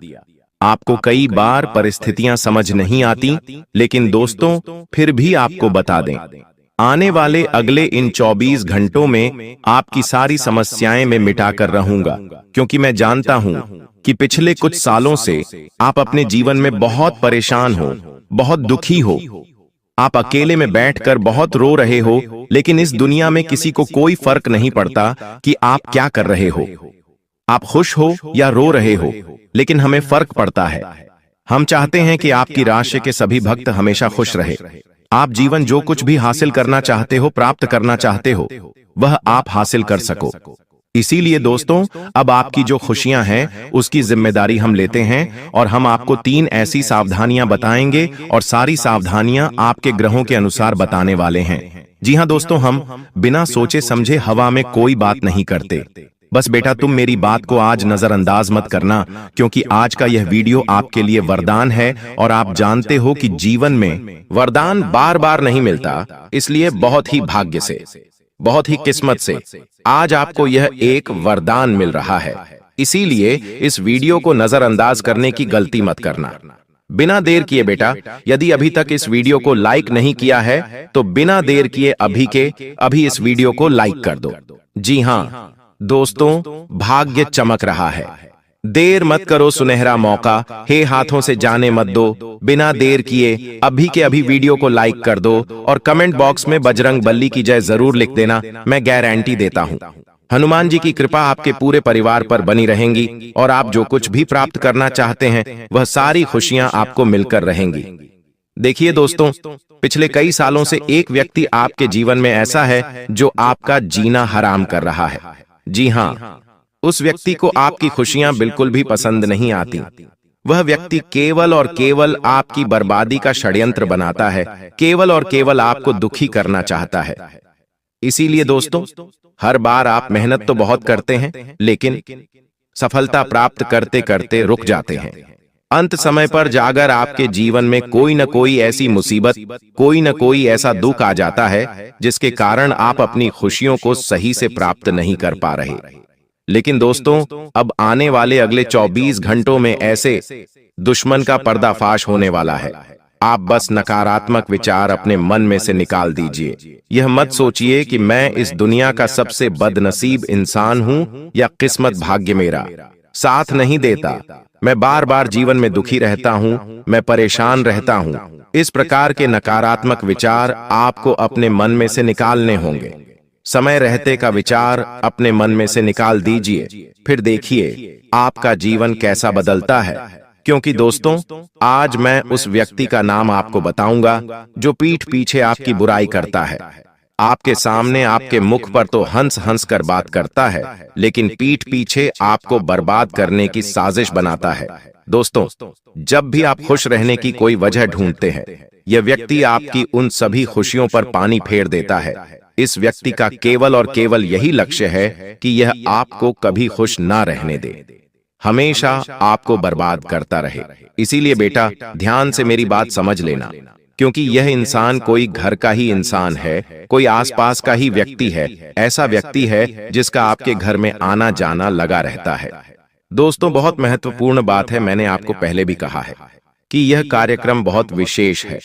आपको कई बार परिस्थितियां समझ नहीं आती, लेकिन दोस्तों फिर भी आपको बता दें, आने वाले अगले इन 24 घंटों में आपकी सारी समस्याएं मैं मिटाकर रहूंगा, क्योंकि मैं जानता हूं कि पिछले कुछ सालों से आप अपने जीवन में बहुत परेशान हो, बहुत दुखी हो। आप अकेले में बैठकर बहुत रो रहे हो, लेकिन इस दुनिया में किसी को कोई फर्क नहीं पड़ता कि आप क्या कर रहे हो। आप खुश हो या रो रहे हो, लेकिन हमें फर्क पड़ता है। हम चाहते हैं कि आपकी राशि के सभी भक्त हमेशा खुश रहे। आप जीवन जो कुछ भी हासिल करना चाहते हो, प्राप्त करना चाहते हो, वह आप हासिल कर सको। इसीलिए दोस्तों अब आपकी जो खुशियां हैं उसकी जिम्मेदारी हम लेते हैं, और हम आपको 3 ऐसी सावधानियां बताएंगे, और सारी सावधानियां आपके ग्रहों के अनुसार बताने वाले हैं। जी हां दोस्तों, हम बिना सोचे समझे हवा में कोई बात नहीं करते। बस बेटा तुम मेरी बात को आज नजरअंदाज मत करना, क्योंकि आज का यह वीडियो आपके लिए वरदान है, और आप जानते हो कि जीवन में वरदान बार बार नहीं मिलता, इसलिए बहुत ही भाग्य से, बहुत ही किस्मत से आज आपको यह एक वरदान मिल रहा है। इसीलिए इस वीडियो को नजरअंदाज करने की गलती मत करना। बिना देर किए बेटा, यदि अभी तक इस वीडियो को लाइक नहीं किया है तो बिना देर किए अभी के अभी इस वीडियो को लाइक कर दो। जी हां दोस्तों, भाग्य चमक रहा है। देर मत करो, सुनहरा मौका हे हाथों से जाने मत दो। बिना देर किए अभी के अभी वीडियो को लाइक कर दो, और कमेंट बॉक्स में बजरंग बली की जय जरूर लिख देना। मैं गारंटी देता हूं हनुमान जी की कृपा आपके पूरे परिवार पर बनी रहेंगी, और आप जो कुछ भी प्राप्त करना चाहते हैं वह सारी खुशियां आपको मिलकर रहेंगी। देखिए दोस्तों, पिछले कई सालों से एक व्यक्ति आपके जीवन में ऐसा है जो आपका जीना हराम कर रहा है। जी हां, उस व्यक्ति को आपकी खुशियां बिल्कुल भी पसंद नहीं आती। वह व्यक्ति केवल और केवल आपकी बर्बादी का षड्यंत्र बनाता है, केवल और केवल आपको दुखी करना चाहता है। इसीलिए दोस्तों, हर बार आप मेहनत तो बहुत करते हैं, लेकिन सफलता प्राप्त करते करते रुक जाते हैं। अंत समय पर जाकर आपके जीवन में कोई न कोई ऐसी मुसीबत, कोई न कोई ऐसा दुख आ जाता है जिसके कारण आप अपनी खुशियों को सही से प्राप्त नहीं कर पा रहे। लेकिन दोस्तों, अब आने वाले अगले 24 घंटों में ऐसे दुश्मन का पर्दाफाश होने वाला है। आप बस नकारात्मक विचार अपने मन में से निकाल दीजिए। यह मत सोचिए कि मैं इस दुनिया का सबसे बदनसीब इंसान हूं या किस्मत भाग्य मेरा साथ नहीं देता, मैं बार बार जीवन में दुखी रहता हूं, मैं परेशान रहता हूं। इस प्रकार के नकारात्मक विचार आपको अपने मन में से निकालने होंगे। समय रहते का विचार अपने मन में से निकाल दीजिए, फिर देखिए आपका जीवन कैसा बदलता है। क्योंकि दोस्तों, आज मैं उस व्यक्ति का नाम आपको बताऊंगा जो पीठ पीछे आपकी बुराई करता है। आपके सामने, आपके मुख पर तो हंस हंस कर बात करता है, लेकिन पीठ पीछे आपको बर्बाद करने की साजिश बनाता है। दोस्तों, जब भी आप खुश रहने की कोई वजह ढूंढते हैं, यह व्यक्ति आपकी उन सभी खुशियों पर पानी फेर देता है। इस व्यक्ति का केवल और केवल यही लक्ष्य है कि यह आपको कभी खुश ना रहने दे, हमेशा आपको बर्बाद करता रहे। इसीलिए बेटा ध्यान से मेरी बात समझ लेना, क्योंकि यह इंसान कोई घर का ही इंसान है, कोई आसपास का ही व्यक्ति है, ऐसा व्यक्ति है जिसका आपके घर में आना जाना लगा रहता है। दोस्तों, बहुत महत्वपूर्ण बात है, मैंने आपको पहले भी कहा है कि यह कार्यक्रम बहुत विशेष है,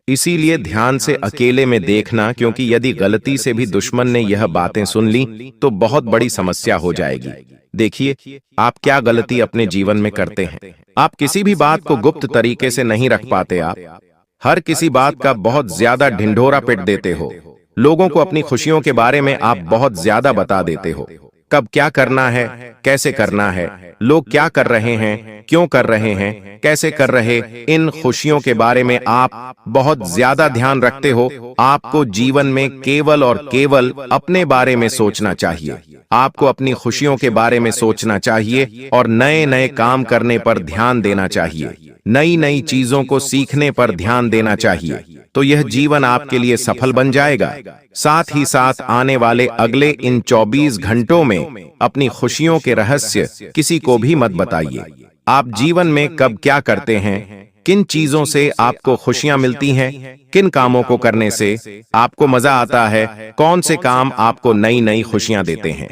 इसीलिए ध्यान से अकेले में देखना, क्योंकि यदि गलती से भी दुश्मन ने यह बातें सुन ली तो बहुत बड़ी समस्या हो जाएगी। देखिए, आप क्या गलती अपने जीवन में करते हैं। आप किसी भी बात को गुप्त तरीके से नहीं रख पाते। आप हर किसी बात का बहुत ज्यादा ढिंढोरा पिट देते हो। लोगों को अपनी खुशियों के बारे में आप बहुत ज्यादा बता देते हो। कब क्या करना है, कैसे करना है, लोग क्या कर रहे हैं, क्यों कर रहे हैं, कैसे कर रहे, इन खुशियों के बारे में आप बहुत ज्यादा ध्यान रखते हो। आपको जीवन में केवल और केवल अपने बारे में सोचना चाहिए। आपको अपनी खुशियों के बारे में सोचना चाहिए और नए नए काम करने पर ध्यान देना चाहिए, नई नई चीजों को सीखने पर ध्यान देना चाहिए। तो यह जीवन आपके लिए सफल बन जाएगा। साथ ही साथ आने वाले अगले इन 24 घंटों में अपनी खुशियों के रहस्य किसी को भी मत बताइए। आप जीवन में कब क्या करते हैं, किन चीजों से आपको खुशियां मिलती हैं, किन कामों को करने से आपको मजा आता है, कौन से काम आपको नई नई खुशियां देते हैं,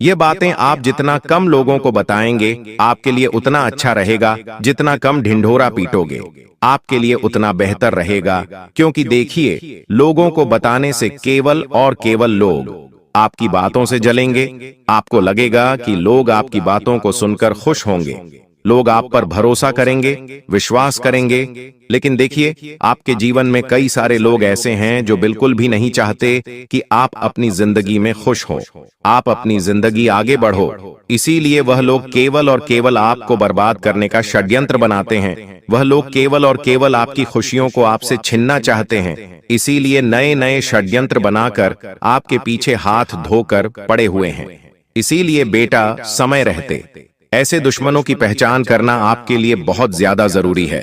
ये बातें आप जितना कम लोगों को बताएंगे आपके लिए उतना अच्छा रहेगा। जितना कम ढिंढोरा पीटोगे आपके लिए उतना बेहतर रहेगा, क्योंकि देखिए, लोगों को बताने से केवल और केवल लोग आपकी बातों से जलेंगे। आपको लगेगा कि लोग आपकी बातों को सुनकर खुश होंगे, लोग आप पर भरोसा करेंगे, विश्वास करेंगे। लेकिन देखिए, आपके जीवन में कई सारे लोग ऐसे हैं जो बिल्कुल भी नहीं चाहते कि आप अपनी जिंदगी में खुश हो, आप अपनी जिंदगी आगे बढ़ो। इसीलिए वह लोग केवल और केवल आपको बर्बाद करने का षड्यंत्र बनाते हैं। वह लोग केवल और केवल आपकी खुशियों को आपसे छीनना चाहते हैं। इसीलिए नए नए षड्यंत्र बनाकर आपके पीछे हाथ धोकर पड़े हुए हैं। इसीलिए बेटा, समय रहते ऐसे दुश्मनों की पहचान करना आपके लिए बहुत ज्यादा जरूरी है।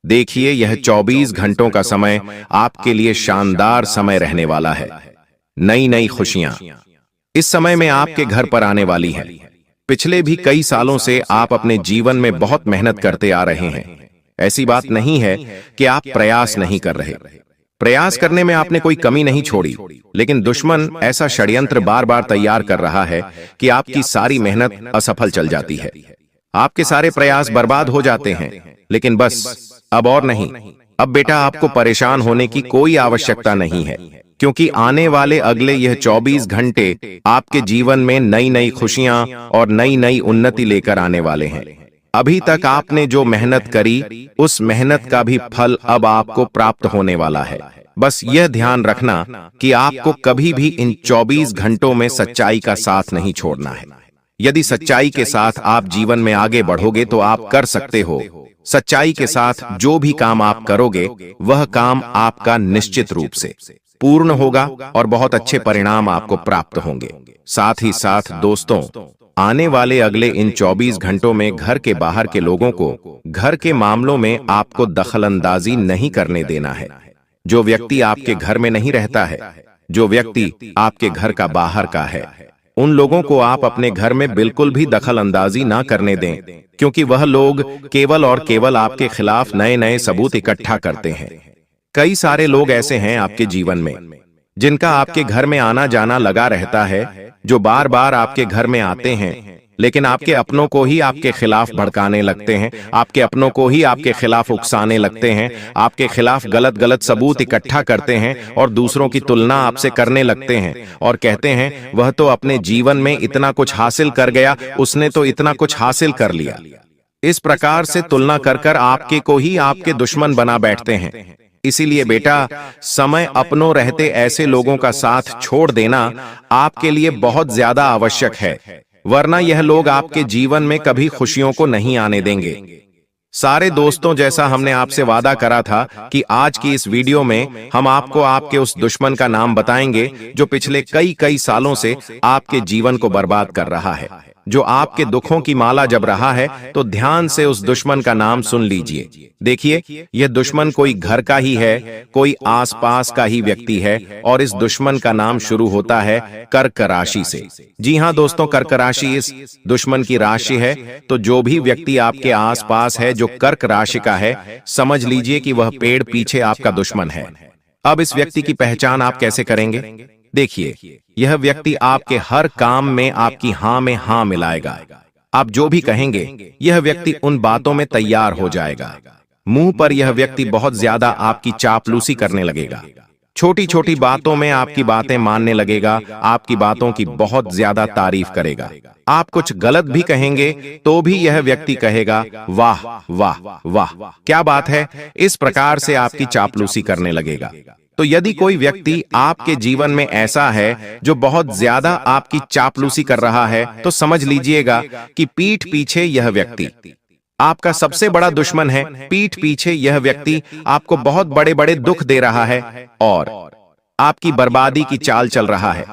देखिए, यह 24 घंटों का समय आपके लिए शानदार समय रहने वाला है। नई नई खुशियां इस समय में आपके घर पर आने वाली हैं। पिछले भी कई सालों से आप अपने जीवन में बहुत मेहनत करते आ रहे हैं। ऐसी बात नहीं है कि आप प्रयास नहीं कर रहे। प्रयास करने में आपने कोई कमी नहीं छोड़ी, लेकिन दुश्मन ऐसा षड्यंत्र बार बार तैयार कर रहा है कि आपकी सारी मेहनत असफल चल जाती है। आपके सारे प्रयास बर्बाद हो जाते हैं। लेकिन बस अब और नहीं, अब बेटा आपको परेशान होने की कोई आवश्यकता नहीं है, क्योंकि आने वाले अगले यह 24 घंटे आपके जीवन में नई नई खुशियां और नई नई उन्नति लेकर आने वाले हैं। अभी तक आपने जो मेहनत करी, उस मेहनत का भी फल अब आपको प्राप्त होने वाला है। बस यह ध्यान रखना कि आपको कभी भी इन 24 घंटों में सच्चाई का साथ नहीं छोड़ना है। यदि सच्चाई के साथ आप जीवन में आगे बढ़ोगे तो आप कर सकते हो। सच्चाई के साथ जो भी काम आप करोगे, वह काम आपका निश्चित रूप से पूर्ण होगा और बहुत अच्छे परिणाम आपको प्राप्त होंगे। साथ ही साथ दोस्तों, आने वाले अगले इन 24 घंटों में घर के बाहर के लोगों को घर के मामलों में आपको दखलंदाजी नहीं करने देना है। जो व्यक्ति आपके घर में नहीं रहता है, जो व्यक्ति आपके घर का बाहर का है, उन लोगों को आप अपने घर में बिल्कुल भी दखल अंदाजी ना करने दें, क्योंकि वह लोग केवल और केवल आपके खिलाफ नए नए सबूत इकट्ठा करते हैं। कई सारे लोग ऐसे हैं आपके जीवन में जिनका आपके घर में आना जाना लगा रहता है, जो बार बार आपके घर में आते हैं, लेकिन आपके अपनों को ही आपके खिलाफ भड़काने लगते हैं, आपके अपनों को ही आपके खिलाफ उकसाने लगते हैं, आपके खिलाफ गलत गलत सबूत इकट्ठा करते हैं और दूसरों की तुलना आपसे करने लगते हैं और कहते हैं वह तो अपने जीवन में इतना कुछ हासिल कर गया, उसने तो इतना कुछ हासिल कर लिया। इस प्रकार से तुलना कर कर आपके को ही आपके दुश्मन बना बैठते हैं। इसीलिए बेटा, समय अपनों रहते ऐसे लोगों का साथ छोड़ देना आपके लिए बहुत ज्यादा आवश्यक है, वरना यह लोग आपके जीवन में कभी खुशियों को नहीं आने देंगे। सारे दोस्तों, जैसा हमने आपसे वादा करा था कि आज की इस वीडियो में हम आपको आपके उस दुश्मन का नाम बताएंगे जो पिछले कई सालों से आपके जीवन को बर्बाद कर रहा है, जो आपके दुखों की माला जप रहा है। तो ध्यान से उस दुश्मन का नाम सुन लीजिए। देखिए, यह दुश्मन कोई घर का ही है, कोई आसपास का ही व्यक्ति है, और इस दुश्मन का नाम शुरू होता है कर्क राशि से। जी हां दोस्तों, कर्क राशि इस दुश्मन की राशि है। तो जो भी व्यक्ति आपके आसपास है जो कर्क राशि का है, समझ लीजिए कि वह पेड़ पीछे आपका दुश्मन है। अब इस व्यक्ति की पहचान आप कैसे करेंगे? देखिए, यह व्यक्ति आपके हर काम में आपकी हां में हां मिलाएगा, आप जो भी कहेंगे यह व्यक्ति उन बातों में तैयार हो जाएगा। मुंह पर यह व्यक्ति बहुत ज्यादा आपकी चापलूसी करने लगेगा। छोटी छोटी बातों में आपकी बातें मानने लगेगा, आपकी बातों की बहुत ज्यादा तारीफ करेगा। आप कुछ गलत भी कहेंगे तो भी यह व्यक्ति कहेगा वाह वाह वाह, क्या बात है। इस प्रकार से आपकी चापलूसी करने लगेगा। तो यदि कोई व्यक्ति आपके जीवन में ऐसा है जो बहुत ज्यादा आपकी चापलूसी कर रहा है, तो समझ लीजिएगा कि पीठ पीछे यह व्यक्ति आपका सबसे बड़ा दुश्मन है। पीठ पीछे यह व्यक्ति आपको बहुत बड़े बड़े दुख दे रहा है और आपकी बर्बादी की चाल चल रहा है।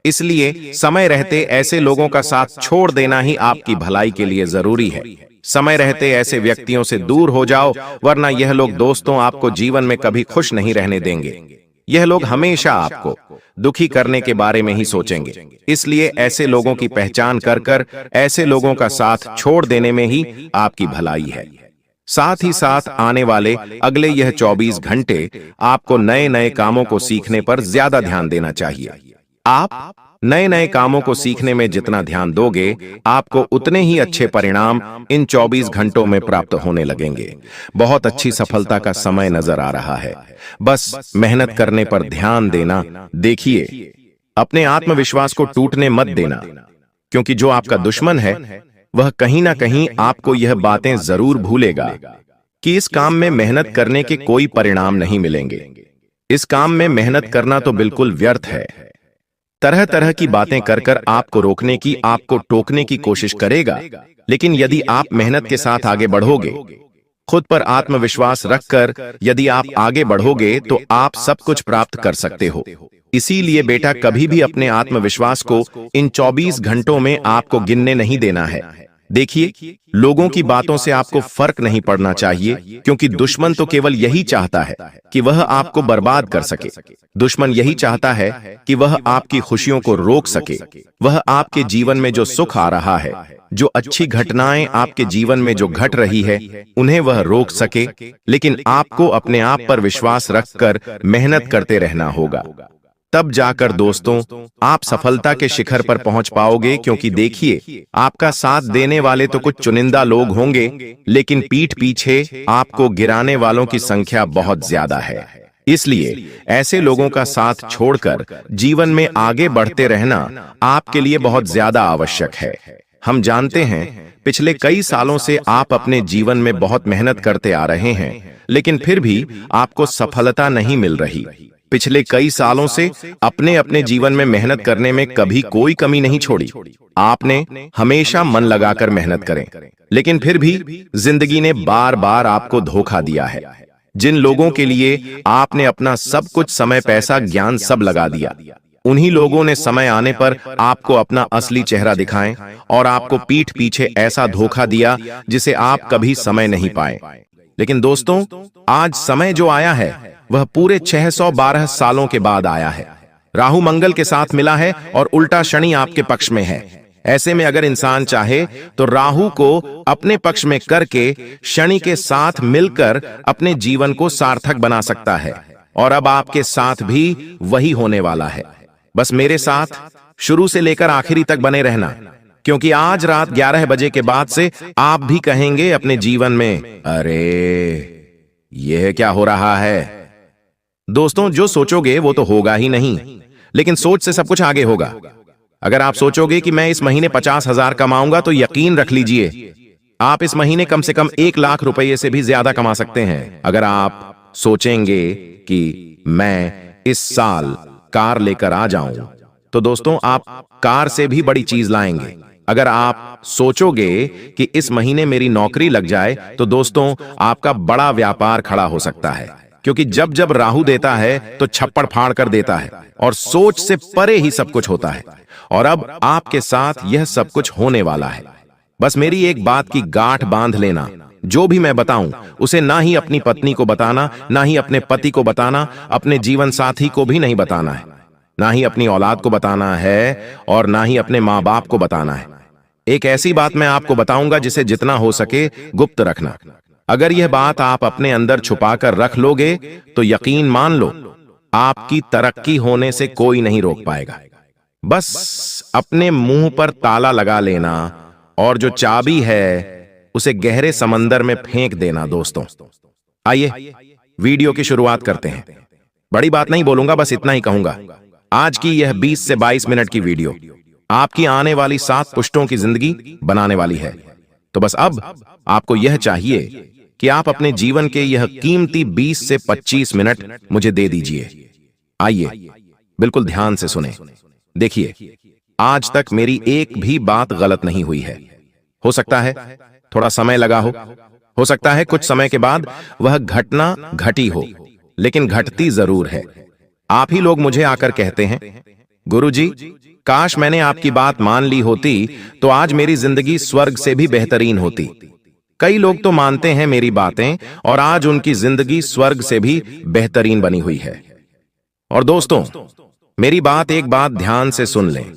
इसलिए समय रहते ऐसे लोगों का साथ छोड़ देना ही आपकी भलाई के लिए जरूरी है। समय रहते ऐसे व्यक्तियों से दूर हो जाओ, वरना यह लोग दोस्तों आपको जीवन में कभी खुश नहीं रहने देंगे। यह लोग हमेशा आपको दुखी करने के बारे में ही सोचेंगे। इसलिए ऐसे लोगों की पहचान कर कर ऐसे लोगों का साथ छोड़ देने में ही आपकी भलाई है। साथ ही साथ आने वाले अगले यह 24 घंटे आपको नए नए कामों को सीखने पर ज्यादा ध्यान देना चाहिए। आप नए नए कामों को सीखने में जितना ध्यान दोगे, आपको उतने ही अच्छे परिणाम इन 24 घंटों में प्राप्त होने लगेंगे। बहुत अच्छी सफलता का समय नजर आ रहा है। बस मेहनत करने पर ध्यान देना। देखिए, अपने आत्मविश्वास को टूटने मत देना, क्योंकि जो आपका दुश्मन है वह कहीं ना कहीं आपको यह बातें जरूर भूलेगा कि इस काम में मेहनत करने के कोई परिणाम नहीं मिलेंगे। इस काम में मेहनत करना तो बिल्कुल व्यर्थ है। तरह तरह की बातें कर कर आपको रोकने की, आपको टोकने की कोशिश करेगा। लेकिन यदि आप मेहनत के साथ आगे बढ़ोगे, खुद पर आत्मविश्वास रखकर यदि आप आगे बढ़ोगे, तो आप सब कुछ प्राप्त कर सकते हो। इसीलिए बेटा, कभी भी अपने आत्मविश्वास को इन 24 घंटों में आपको गिनने नहीं देना है। देखिए, लोगों की बातों से आपको फर्क नहीं पड़ना चाहिए, क्योंकि दुश्मन तो केवल यही चाहता है कि वह आपको बर्बाद कर सके। दुश्मन यही चाहता है कि वह आपकी खुशियों को रोक सके। वह आपके जीवन में जो सुख आ रहा है, जो अच्छी घटनाएं आपके जीवन में जो घट रही है, उन्हें वह रोक सके। लेकिन आपको अपने आप पर विश्वास रखकर मेहनत करते रहना होगा। तब जाकर दोस्तों आप सफलता के शिखर पर पहुंच पाओगे। क्योंकि देखिए, आपका साथ देने वाले तो कुछ चुनिंदा लोग होंगे, लेकिन पीठ पीछे आपको गिराने वालों की संख्या बहुत ज्यादा है। इसलिए ऐसे लोगों का साथ छोड़कर जीवन में आगे बढ़ते रहना आपके लिए बहुत ज्यादा आवश्यक है। हम जानते हैं, पिछले कई सालों से आप अपने जीवन में बहुत मेहनत करते आ रहे हैं, लेकिन फिर भी आपको सफलता नहीं मिल रही। पिछले कई सालों से अपने अपने जीवन में मेहनत करने में कभी कोई कमी नहीं छोड़ी। आपने हमेशा मन लगाकर मेहनत करें, लेकिन फिर भी जिंदगी ने बार बार आपको धोखा दिया है। जिन लोगों के लिए आपने अपना सब कुछ, समय, पैसा, ज्ञान सब लगा दिया, उन्हीं लोगों ने समय आने पर आपको अपना असली चेहरा दिखाएं और आपको पीठ पीछे ऐसा धोखा दिया जिसे आप कभी समय नहीं पाए। लेकिन दोस्तों, आज समय जो आया है वह पूरे 612 सालों के बाद आया है। राहु मंगल के साथ मिला है और उल्टा शनि आपके पक्ष में है। ऐसे में अगर इंसान चाहे तो राहु को अपने पक्ष में करके शनि के साथ मिलकर अपने जीवन को सार्थक बना सकता है। और अब आपके साथ भी वही होने वाला है। बस मेरे साथ शुरू से लेकर आखिरी तक बने रहना, क्योंकि आज रात 11 बजे के बाद से आप भी कहेंगे अपने जीवन में, अरे यह क्या हो रहा है। दोस्तों, जो सोचोगे वो तो होगा ही नहीं, लेकिन सोच से सब कुछ आगे होगा। अगर आप सोचोगे कि मैं इस महीने 50,000 कमाऊंगा, तो यकीन रख लीजिए आप इस महीने कम से कम 1 लाख रुपए से भी ज्यादा कमा सकते हैं। अगर आप सोचेंगे कि मैं इस साल कार लेकर आ जाऊं, तो दोस्तों आप कार से भी बड़ी चीज लाएंगे। अगर आप सोचोगे कि इस महीने मेरी नौकरी लग जाए, तो दोस्तों आपका बड़ा व्यापार खड़ा हो सकता है। क्योंकि जब जब राहु देता है तो छप्पड़ फाड़ कर देता है और सोच से परे ही सब कुछ होता है। और अब आपके साथ यह सब कुछ होने वाला है। बस मेरी एक बात की गांठ बांध लेना, जो भी मैं बताऊं उसे ना ही अपनी पत्नी को बताना, ना ही अपने पति को बताना, अपने जीवन साथी को भी नहीं बताना है, ना ही अपनी औलाद को बताना है, और ना ही अपने माँ बाप को बताना है। एक ऐसी बात मैं आपको बताऊंगा जिसे जितना हो सके गुप्त रखना। अगर यह बात आप अपने अंदर छुपाकर रख लोगे, तो यकीन मान लो आपकी तरक्की होने से कोई नहीं रोक पाएगा। बस अपने मुंह पर ताला लगा लेना और जो चाबी है उसे गहरे समंदर में फेंक देना दोस्तों। आइए वीडियो की शुरुआत करते हैं। बड़ी बात नहीं बोलूंगा, बस इतना ही कहूंगा। आज की यह 20 से 22 मिनट की वीडियो आपकी आने वाली 7 पुश्तों की जिंदगी बनाने वाली है। तो बस अब आपको यह चाहिए कि आप अपने जीवन के यह कीमती 20 से 25 मिनट मुझे दे दीजिए। आइए बिल्कुल ध्यान से सुने। देखिए, आज तक मेरी एक भी बात गलत नहीं हुई है। हो सकता है थोड़ा समय लगा हो सकता है कुछ समय के बाद वह घटना घटी हो, लेकिन घटती जरूर है। आप ही लोग मुझे आकर कहते हैं, गुरुजी, काश मैंने आपकी बात मान ली होती तो आज मेरी जिंदगी स्वर्ग से भी बेहतरीन होती। कई लोग तो मानते हैं मेरी बातें और आज उनकी जिंदगी स्वर्ग से भी बेहतरीन बनी हुई है। और दोस्तों, मेरी एक बात ध्यान से सुन लें।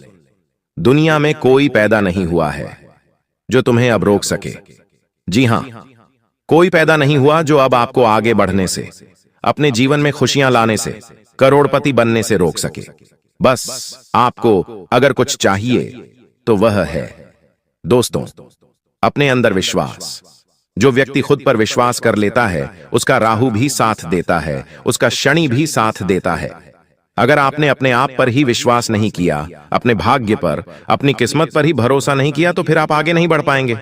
दुनिया में कोई पैदा नहीं हुआ है जो तुम्हें अब रोक सके। जी हां, कोई पैदा नहीं हुआ जो अब आपको आगे बढ़ने से, अपने जीवन में खुशियां लाने से, करोड़पति बनने से रोक सके। बस आपको अगर कुछ चाहिए तो वह है दोस्तों, अपने अंदर विश्वास। जो व्यक्ति खुद पर विश्वास कर लेता है उसका राहु भी साथ देता है, उसका शनि भी साथ देता है। अगर आपने अपने आप पर ही विश्वास नहीं किया, अपने भाग्य पर, अपनी किस्मत पर ही भरोसा नहीं किया, तो फिर आप आगे नहीं बढ़ पाएंगे।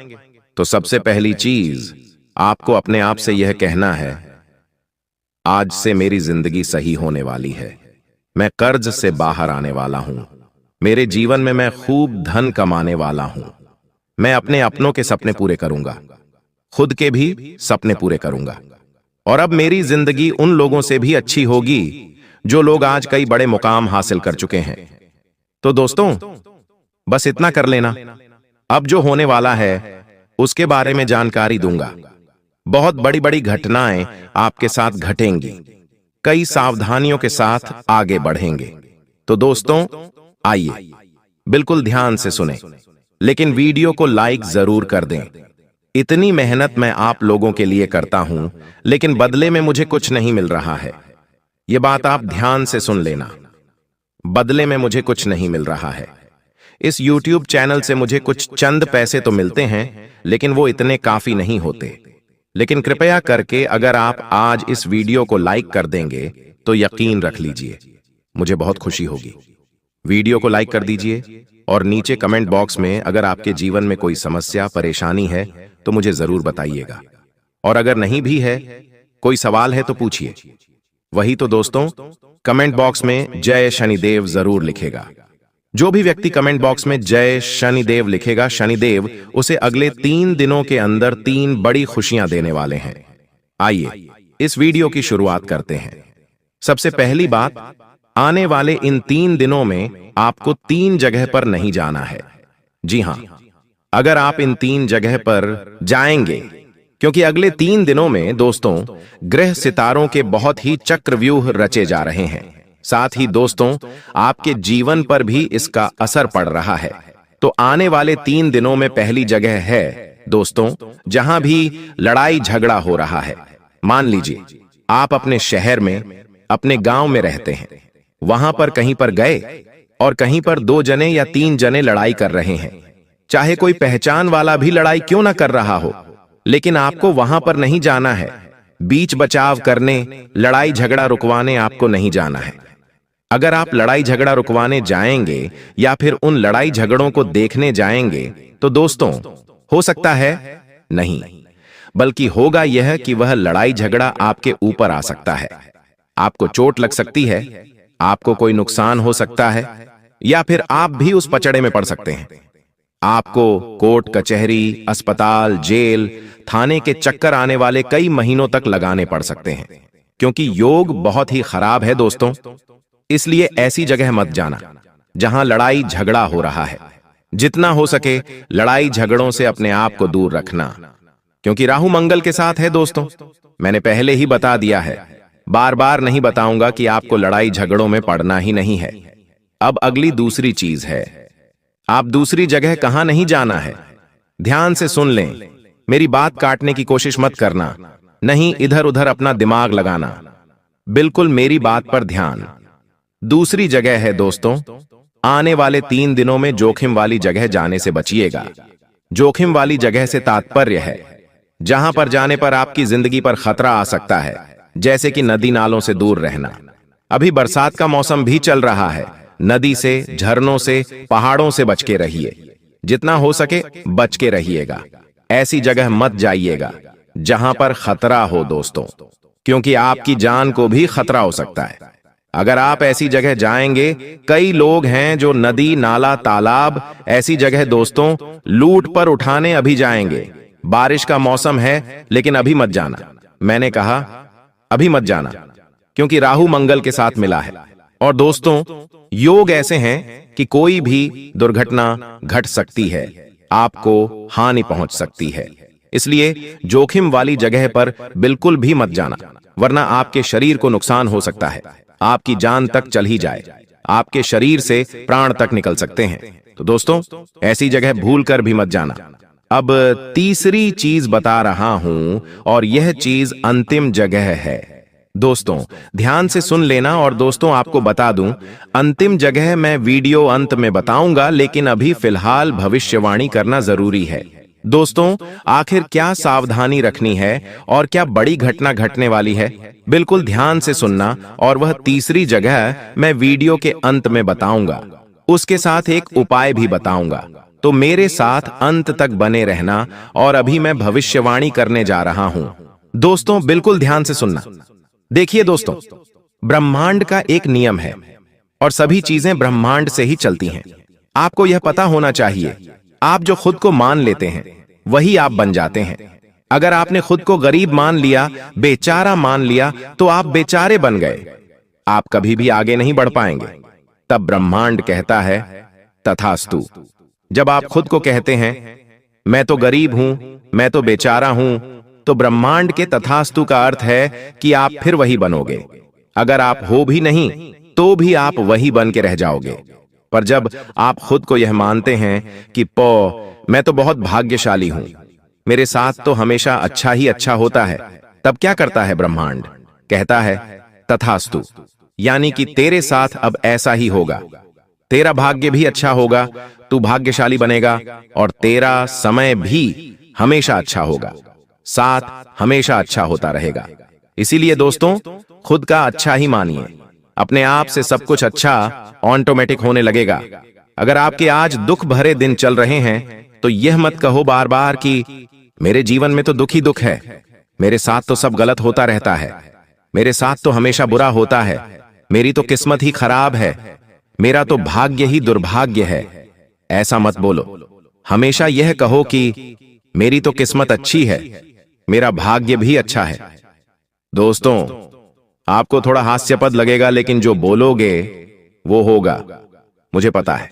तो सबसे पहली चीज आपको अपने आप से यह कहना है, आज से मेरी जिंदगी सही होने वाली है। मैं कर्ज से बाहर आने वाला हूं। मेरे जीवन में मैं खूब धन कमाने वाला हूं। मैं अपने अपनों के सपने पूरे करूंगा, खुद के भी सपने पूरे करूंगा। और अब मेरी जिंदगी उन लोगों से भी अच्छी होगी जो लोग आज कई बड़े मुकाम हासिल कर चुके हैं। तो दोस्तों, बस इतना कर लेना। अब जो होने वाला है उसके बारे में जानकारी दूंगा। बहुत बड़ी बड़ी घटनाएं आपके साथ घटेंगी। कई सावधानियों के साथ आगे बढ़ेंगे। तो दोस्तों, आइए बिल्कुल ध्यान से सुने, लेकिन वीडियो को लाइक जरूर कर दें। इतनी मेहनत मैं आप लोगों के लिए करता हूं, लेकिन बदले में मुझे कुछ नहीं मिल रहा है। यह बात आप ध्यान से सुन लेना। बदले में मुझे कुछ नहीं मिल रहा है। इस YouTube चैनल से मुझे कुछ चंद पैसे तो मिलते हैं, लेकिन वो इतने काफी नहीं होते। लेकिन कृपया करके अगर आप आज इस वीडियो को लाइक कर देंगे तो यकीन रख लीजिए मुझे बहुत खुशी होगी। वीडियो को लाइक कर दीजिए और नीचे कमेंट बॉक्स में अगर आपके जीवन में कोई समस्या, परेशानी है तो मुझे जरूर बताइएगा। और अगर नहीं भी है, कोई सवाल है तो पूछिए। वही तो दोस्तों, कमेंट बॉक्स में जय शनिदेव जरूर लिखेगा। जो भी व्यक्ति कमेंट बॉक्स में जय शनिदेव लिखेगा, शनिदेव उसे अगले 3 दिनों के अंदर 3 बड़ी खुशियां देने वाले हैं। आइए इस वीडियो की शुरुआत करते हैं। सबसे पहली बात, आने वाले इन 3 दिनों में आपको 3 जगह पर नहीं जाना है। जी हां, अगर आप इन 3 जगह पर जाएंगे, क्योंकि अगले 3 दिनों में दोस्तों ग्रह सितारों के बहुत ही चक्रव्यूह रचे जा रहे हैं। साथ ही दोस्तों आपके जीवन पर भी इसका असर पड़ रहा है। तो आने वाले 3 दिनों में पहली जगह है दोस्तों जहां भी लड़ाई झगड़ा हो रहा है। मान लीजिए आप अपने शहर में, अपने गांव में रहते हैं, वहां पर कहीं पर गए और कहीं पर 2 जने या 3 जने लड़ाई कर रहे हैं। चाहे कोई पहचान वाला भी लड़ाई क्यों ना कर रहा हो, लेकिन आपको वहां पर नहीं जाना है। बीच बचाव करने, लड़ाई झगड़ा रुकवाने आपको नहीं जाना है। अगर आप लड़ाई झगड़ा रुकवाने जाएंगे या फिर उन लड़ाई झगड़ों को देखने जाएंगे तो दोस्तों हो सकता है नहीं, बल्कि होगा यह कि वह लड़ाई झगड़ा आपके ऊपर आ सकता है। आपको चोट लग सकती है, आपको कोई नुकसान हो सकता है, या फिर आप भी उस पचड़े में पड़ सकते हैं। आपको कोर्ट कचहरी, अस्पताल, जेल, थाने के चक्कर आने वाले कई महीनों तक लगाने पड़ सकते हैं, क्योंकि योग बहुत ही खराब है दोस्तों। इसलिए ऐसी जगह मत जाना जहां लड़ाई झगड़ा हो रहा है। जितना हो सके लड़ाई झगड़ों से अपने आप को दूर रखना, क्योंकि राहु मंगल के साथ है दोस्तों। मैंने पहले ही बता दिया है, बार बार नहीं बताऊंगा कि आपको लड़ाई झगड़ों में पड़ना ही नहीं है। अब अगली दूसरी चीज है, आप दूसरी जगह कहां नहीं जाना है। ध्यान से सुन लें, मेरी बात काटने की कोशिश मत करना, नहीं इधर उधर अपना दिमाग लगाना। बिल्कुल मेरी बात पर ध्यान। दूसरी जगह है दोस्तों, आने वाले 3 दिनों में जोखिम वाली जगह जाने से बचिएगा। जोखिम वाली जगह से तात्पर्य है जहां पर जाने पर आपकी जिंदगी पर खतरा आ सकता है, जैसे कि नदी नालों से दूर रहना। अभी बरसात का मौसम भी चल रहा है। नदी से, झरनों से, पहाड़ों से बच के रहिए। जितना हो सके बच के रहिएगा। ऐसी जगह मत जाइएगा जहां पर खतरा हो दोस्तों, क्योंकि आपकी जान को भी खतरा हो सकता है अगर आप ऐसी जगह जाएंगे। कई लोग हैं जो नदी, नाला, तालाब ऐसी जगह दोस्तों लूट पर उठाने अभी जाएंगे। बारिश का मौसम है लेकिन अभी मत जाना। मैंने कहा अभी मत जाना, क्योंकि राहु मंगल के साथ मिला है। और दोस्तों योग ऐसे हैं कि कोई भी दुर्घटना घट सकती है, आपको हानि पहुंच सकती है। इसलिए जोखिम वाली जगह पर बिल्कुल भी मत जाना, वरना आपके शरीर को नुकसान हो सकता है। आपकी जान तक चल ही जाए, आपके शरीर से प्राण तक निकल सकते हैं। तो दोस्तों ऐसी जगह भूल कर भी मत जाना। अब तीसरी चीज बता रहा हूं और यह चीज अंतिम जगह है। दोस्तों ध्यान से सुन लेना। और दोस्तों आपको बता दूं, अंतिम जगह मैं वीडियो अंत में बताऊंगा, लेकिन अभी फिलहाल भविष्यवाणी करना जरूरी है। दोस्तों आखिर क्या सावधानी रखनी है और क्या बड़ी घटना घटने वाली है, बिल्कुल ध्यान से सुनना। और वह तीसरी जगह मैं वीडियो के अंत में बताऊंगा, उसके साथ एक उपाय भी बताऊंगा। तो मेरे साथ अंत तक बने रहना। और अभी मैं भविष्यवाणी करने जा रहा हूं। दोस्तों बिल्कुल ध्यान से सुनना। देखिए दोस्तों, ब्रह्मांड का एक नियम है और सभी चीजें ब्रह्मांड से ही चलती हैं। आपको यह पता होना चाहिए। आप जो खुद को मान लेते हैं वही आप बन जाते हैं। अगर आपने खुद को गरीब मान लिया, बेचारा मान लिया, तो आप बेचारे बन गए। आप कभी भी आगे नहीं बढ़ पाएंगे। तब ब्रह्मांड कहता है तथास्तु। जब आप खुद को कहते हैं मैं तो गरीब हूं, मैं तो बेचारा हूं, तो ब्रह्मांड के तथास्तु का अर्थ है कि आप फिर वही बनोगे। अगर आप हो भी नहीं तो भी आप वही बन के रह जाओगे। पर जब आप खुद को यह मानते हैं कि मैं तो बहुत भाग्यशाली हूं, मेरे साथ तो हमेशा अच्छा ही अच्छा होता है, तब क्या करता है ब्रह्मांड? कहता है तथास्तु, यानी कि तेरे साथ अब ऐसा ही होगा। तेरा भाग्य भी अच्छा होगा, तू भाग्यशाली बनेगा और तेरा समय भी हमेशा अच्छा होगा, साथ हमेशा अच्छा होता रहेगा। इसीलिए दोस्तों खुद का अच्छा ही मानिए। अपने आप से सब कुछ अच्छा ऑटोमेटिक होने लगेगा। अगर आपके आज दुख भरे दिन चल रहे हैं तो यह मत कहो बार बार कि मेरे जीवन में तो दुख ही दुख है, मेरे साथ तो सब गलत होता रहता है, मेरे साथ तो हमेशा बुरा होता है, मेरी तो किस्मत ही खराब है, मेरा तो भाग्य ही दुर्भाग्य है। ऐसा मत बोलो। हमेशा यह कहो कि मेरी तो किस्मत अच्छी है, मेरा भाग्य भी अच्छा है। दोस्तों आपको थोड़ा हास्यास्पद लगेगा, लेकिन जो बोलोगे वो होगा, मुझे पता है।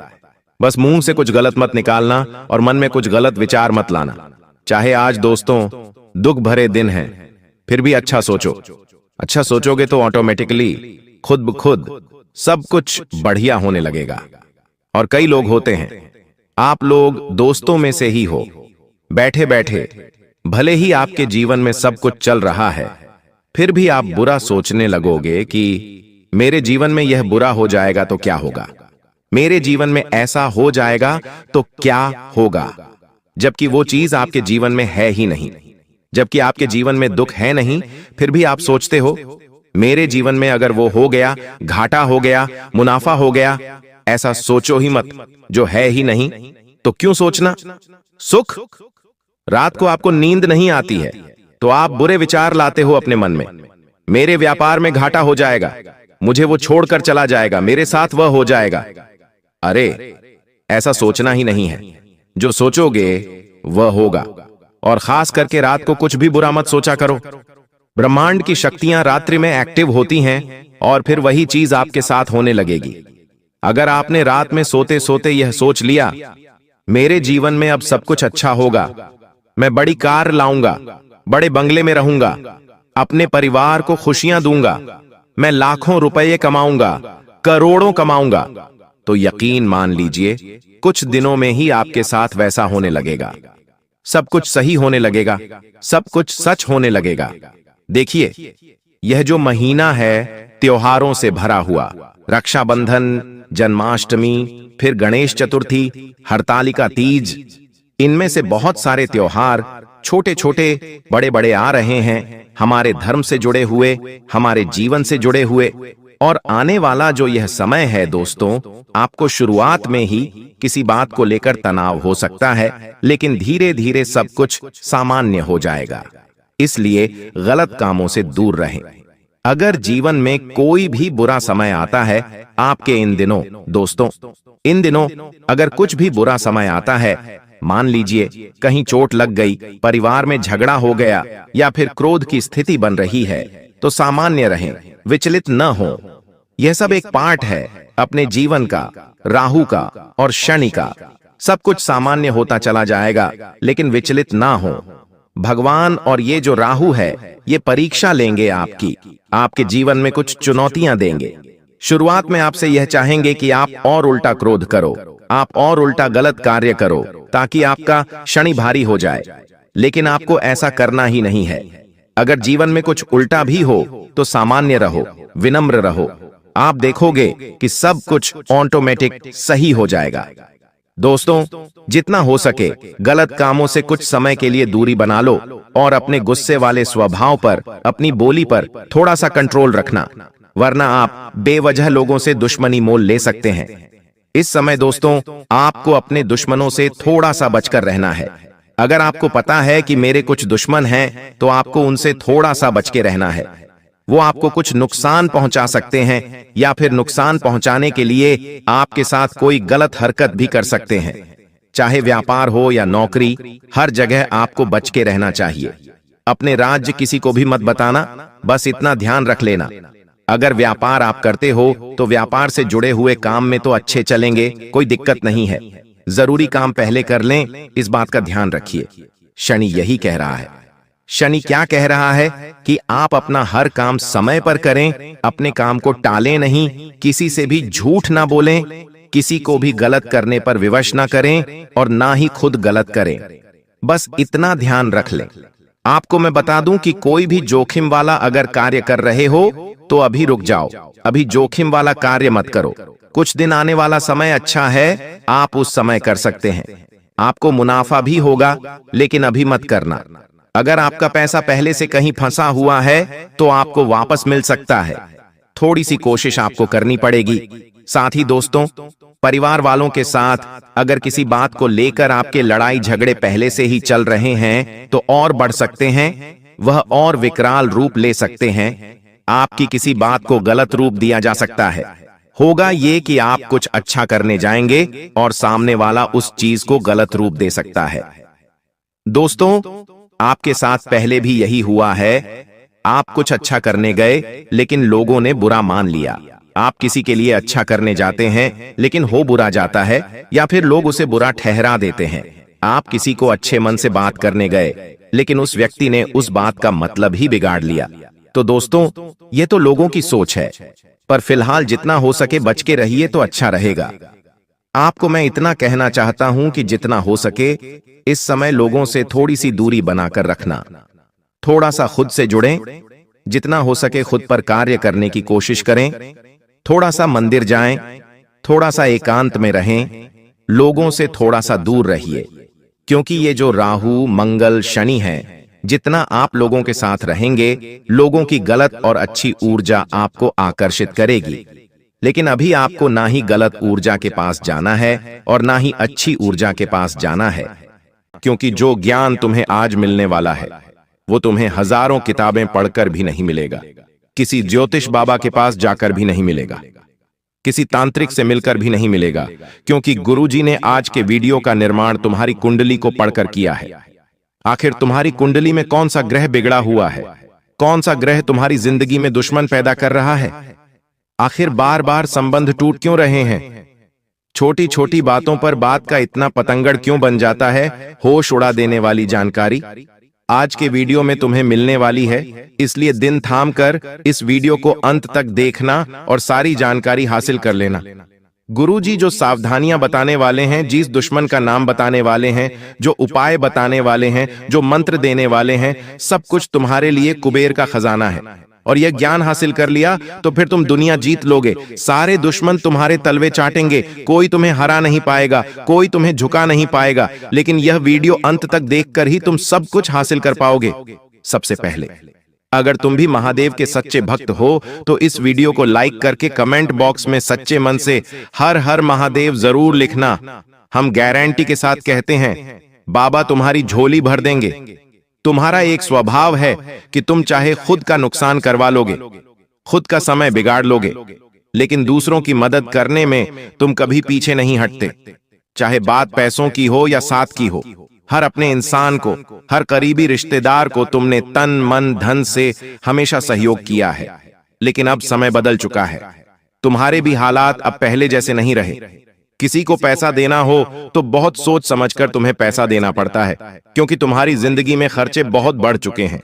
बस मुंह से कुछ गलत मत निकालना और मन में कुछ गलत विचार मत लाना। चाहे आज दोस्तों दुख भरे दिन हैं, फिर भी अच्छा सोचो। अच्छा सोचोगे तो ऑटोमेटिकली खुद ब खुद सब कुछ बढ़िया होने लगेगा। और कई लोग होते हैं, आप लोग दोस्तों में से ही हो, बैठे बैठे भले ही आपके जीवन में सब कुछ चल रहा है, फिर भी आप बुरा सोचने लगोगे कि मेरे जीवन में यह बुरा हो जाएगा तो क्या होगा, मेरे जीवन में ऐसा हो जाएगा तो क्या होगा, जबकि वो चीज आपके जीवन में है ही नहीं। जबकि आपके जीवन में दुख है नहीं, फिर भी आप सोचते हो मेरे जीवन में अगर वो हो गया, घाटा हो गया, मुनाफा हो गया। ऐसा सोचो ही मत, जो है ही नहीं तो क्यों सोचना। सुख, रात को आपको नींद नहीं आती है तो आप बुरे विचार लाते हो अपने मन में। मेरे व्यापार में घाटा हो जाएगा, मुझे वो छोड़कर चला जाएगा, मेरे साथ वह हो जाएगा। अरे ऐसा सोचना ही नहीं है, जो सोचोगे वह होगा। और खास करके रात को कुछ भी बुरा मत सोचा करो। ब्रह्मांड की शक्तियां रात्रि में एक्टिव होती हैं और फिर वही चीज आपके साथ होने लगेगी। अगर आपने रात में सोते सोते यह सोच लिया मेरे जीवन में अब सब कुछ अच्छा होगा, मैं बड़ी कार लाऊंगा, बड़े बंगले में रहूंगा, अपने परिवार को खुशियां दूंगा, मैं लाखों रुपए कमाऊंगा, करोड़ों कमाऊंगा, तो यकीन मान लीजिए कुछ दिनों में ही आपके साथ वैसा होने लगेगा। सब कुछ सही होने लगेगा, सब कुछ सच होने लगेगा। देखिए यह जो महीना है त्योहारों से भरा हुआ, रक्षाबंधन, जन्माष्टमी, फिर गणेश चतुर्थी, हरतालिका तीज, इनमें से बहुत सारे त्योहार छोटे छोटे बड़े बड़े आ रहे हैं, हमारे धर्म से जुड़े हुए, हमारे जीवन से जुड़े हुए। और आने वाला जो यह समय है दोस्तों, आपको शुरुआत में ही किसी बात को लेकर तनाव हो सकता है, लेकिन धीरे धीरे सब कुछ सामान्य हो जाएगा। इसलिए गलत कामों से दूर रहें। अगर जीवन में कोई भी बुरा समय आता है आपके इन दिनों दोस्तों, इन दिनों अगर कुछ भी बुरा समय आता है, मान लीजिए कहीं चोट लग गई, परिवार में झगड़ा हो गया या फिर क्रोध की स्थिति बन रही है, तो सामान्य रहें, विचलित न हो। यह सब एक पार्ट है अपने जीवन का, राहु का और शनि का। सब कुछ सामान्य होता चला जाएगा, लेकिन विचलित ना हो। भगवान और ये जो राहु है, ये परीक्षा लेंगे आपकी, आपके जीवन में कुछ चुनौतियां देंगे। शुरुआत में आपसे यह चाहेंगे कि आप और उल्टा क्रोध करो, आप और उल्टा गलत कार्य करो, ताकि आपका शनि भारी हो जाए। लेकिन आपको ऐसा करना ही नहीं है। अगर जीवन में कुछ उल्टा भी हो तो सामान्य रहो, विनम्र रहो। आप देखोगे कि सब कुछ ऑटोमेटिक सही हो जाएगा। दोस्तों, जितना हो सके गलत कामों से कुछ समय के लिए दूरी बना लो और अपने गुस्से वाले स्वभाव पर, अपनी बोली पर थोड़ा सा कंट्रोल रखना, वरना आप बेवजह लोगों से दुश्मनी मोल ले सकते हैं। इस समय दोस्तों, आपको अपने दुश्मनों से थोड़ा सा बचकर रहना है। अगर आपको पता है कि मेरे कुछ दुश्मन हैं, तो आपको उनसे थोड़ा सा बच के रहना है। वो आपको कुछ नुकसान पहुंचा सकते हैं या फिर नुकसान पहुंचाने के लिए आपके साथ कोई गलत हरकत भी कर सकते हैं। चाहे व्यापार हो या नौकरी, हर जगह आपको बच के रहना चाहिए। अपने राज्य किसी को भी मत बताना, बस इतना ध्यान रख लेना। अगर व्यापार आप करते हो तो व्यापार से जुड़े हुए काम में तो अच्छे चलेंगे, कोई दिक्कत नहीं है। जरूरी काम पहले कर लें, इस बात का ध्यान रखिए। शनि यही कह रहा है। शनि क्या कह रहा है कि आप अपना हर काम समय पर करें, अपने काम को टालें नहीं, किसी से भी झूठ ना बोलें, किसी को भी गलत करने पर विवश ना करें और ना ही खुद गलत करें। बस इतना ध्यान रख लें। आपको मैं बता दूं कि कोई भी जोखिम वाला अगर कार्य कर रहे हो तो अभी रुक जाओ, अभी जोखिम वाला कार्य मत करो। कुछ दिन आने वाला समय अच्छा है, आप उस समय कर सकते हैं। आपको मुनाफा भी होगा, लेकिन अभी मत करना। अगर आपका पैसा पहले से कहीं फंसा हुआ है तो आपको वापस मिल सकता है। थोड़ी सी कोशिश आपको करनी पड़ेगी। साथ ही दोस्तों, परिवार वालों के साथ अगर किसी बात को लेकर आपके लड़ाई झगड़े पहले से ही चल रहे हैं तो और बढ़ सकते हैं, वह और विकराल रूप ले सकते हैं। आपकी किसी बात को गलत रूप दिया जा सकता है। होगा ये कि आप कुछ अच्छा करने जाएंगे और सामने वाला उस चीज को गलत रूप दे सकता है। दोस्तों, आपके साथ पहले भी यही हुआ है। आप कुछ अच्छा करने गए, लेकिन लोगों ने बुरा मान लिया। आप किसी के लिए अच्छा करने जाते हैं, लेकिन हो बुरा जाता है या फिर लोग उसे बुरा ठहरा देते हैं। आप किसी को अच्छे मन से बात करने गए, लेकिन उस व्यक्ति ने उस बात का मतलब ही बिगाड़ लिया। तो दोस्तों, ये तो लोगों की सोच है, पर फिलहाल जितना हो सके बच के रहिए तो अच्छा रहेगा। आपको मैं इतना कहना चाहता हूं कि जितना हो सके इस समय लोगों से थोड़ी सी दूरी बनाकर रखना। थोड़ा सा खुद से जुड़ें, जितना हो सके खुद पर कार्य करने की कोशिश करें। थोड़ा सा मंदिर जाएं, थोड़ा सा एकांत में रहें, लोगों से थोड़ा सा दूर रहिए, क्योंकि ये जो राहु, मंगल, शनि है, जितना आप लोगों के साथ रहेंगे, लोगों की गलत और अच्छी ऊर्जा आपको आकर्षित करेगी। लेकिन अभी आपको ना ही गलत ऊर्जा के पास जाना है और ना ही अच्छी ऊर्जा के पास जाना है, क्योंकि जो ज्ञान तुम्हें आज मिलने वाला है वो तुम्हें हजारों किताबें पढ़कर भी नहीं मिलेगा, किसी ज्योतिष बाबा के पास जाकर भी नहीं मिलेगा, किसी तांत्रिक से मिलकर भी नहीं मिलेगा, क्योंकि गुरुजी ने आज के वीडियो का निर्माण तुम्हारी कुंडली को पढ़कर किया है। आखिर तुम्हारी कुंडली में कौन सा ग्रह बिगड़ा हुआ है? कौन सा ग्रह तुम्हारी जिंदगी में दुश्मन पैदा कर रहा है? आखिर बार बार संबंध टूट क्यों रहे हैं? छोटी छोटी बातों पर बात का इतना पतंगड़ क्यों बन जाता है? होश उड़ा देने वाली जानकारी आज के वीडियो में तुम्हें मिलने वाली है, इसलिए दिन थाम कर इस वीडियो को अंत तक देखना और सारी जानकारी हासिल कर लेना। गुरुजी जो सावधानियां बताने वाले हैं, जिस दुश्मन का नाम बताने वाले हैं, जो उपाय बताने वाले हैं, जो मंत्र देने वाले हैं, सब कुछ तुम्हारे लिए कुबेर का खजाना है। और यह ज्ञान हासिल कर लिया तो फिर तुम दुनिया जीत लोगे। सारे दुश्मन तुम्हारे तलवे चाटेंगे, कोई तुम्हें हरा नहीं पाएगा, कोई तुम्हें झुका नहीं पाएगा। लेकिन यह वीडियो अंत तक देखकर ही तुम सब कुछ हासिल कर पाओगे। सबसे पहले अगर तुम भी महादेव के सच्चे भक्त हो तो इस वीडियो को लाइक करके कमेंट बॉक्स में सच्चे मन से हर हर महादेव जरूर लिखना। हम गारंटी के साथ कहते हैं बाबा तुम्हारी झोली भर देंगे। तुम्हारा एक स्वभाव है कि तुम चाहे खुद का नुकसान करवा लोगे, खुद का समय बिगाड़ लोगे, लेकिन दूसरों की मदद करने में तुम कभी पीछे नहीं हटते। चाहे बात पैसों की हो या साथ की हो, हर अपने इंसान को, हर करीबी रिश्तेदार को तुमने तन मन धन से हमेशा सहयोग किया है। लेकिन अब समय बदल चुका है, तुम्हारे भी हालात अब पहले जैसे नहीं रहे। किसी को पैसा देना हो तो बहुत सोच समझकर तुम्हें पैसा देना पड़ता है, क्योंकि तुम्हारी जिंदगी में खर्चे बहुत बढ़ चुके हैं।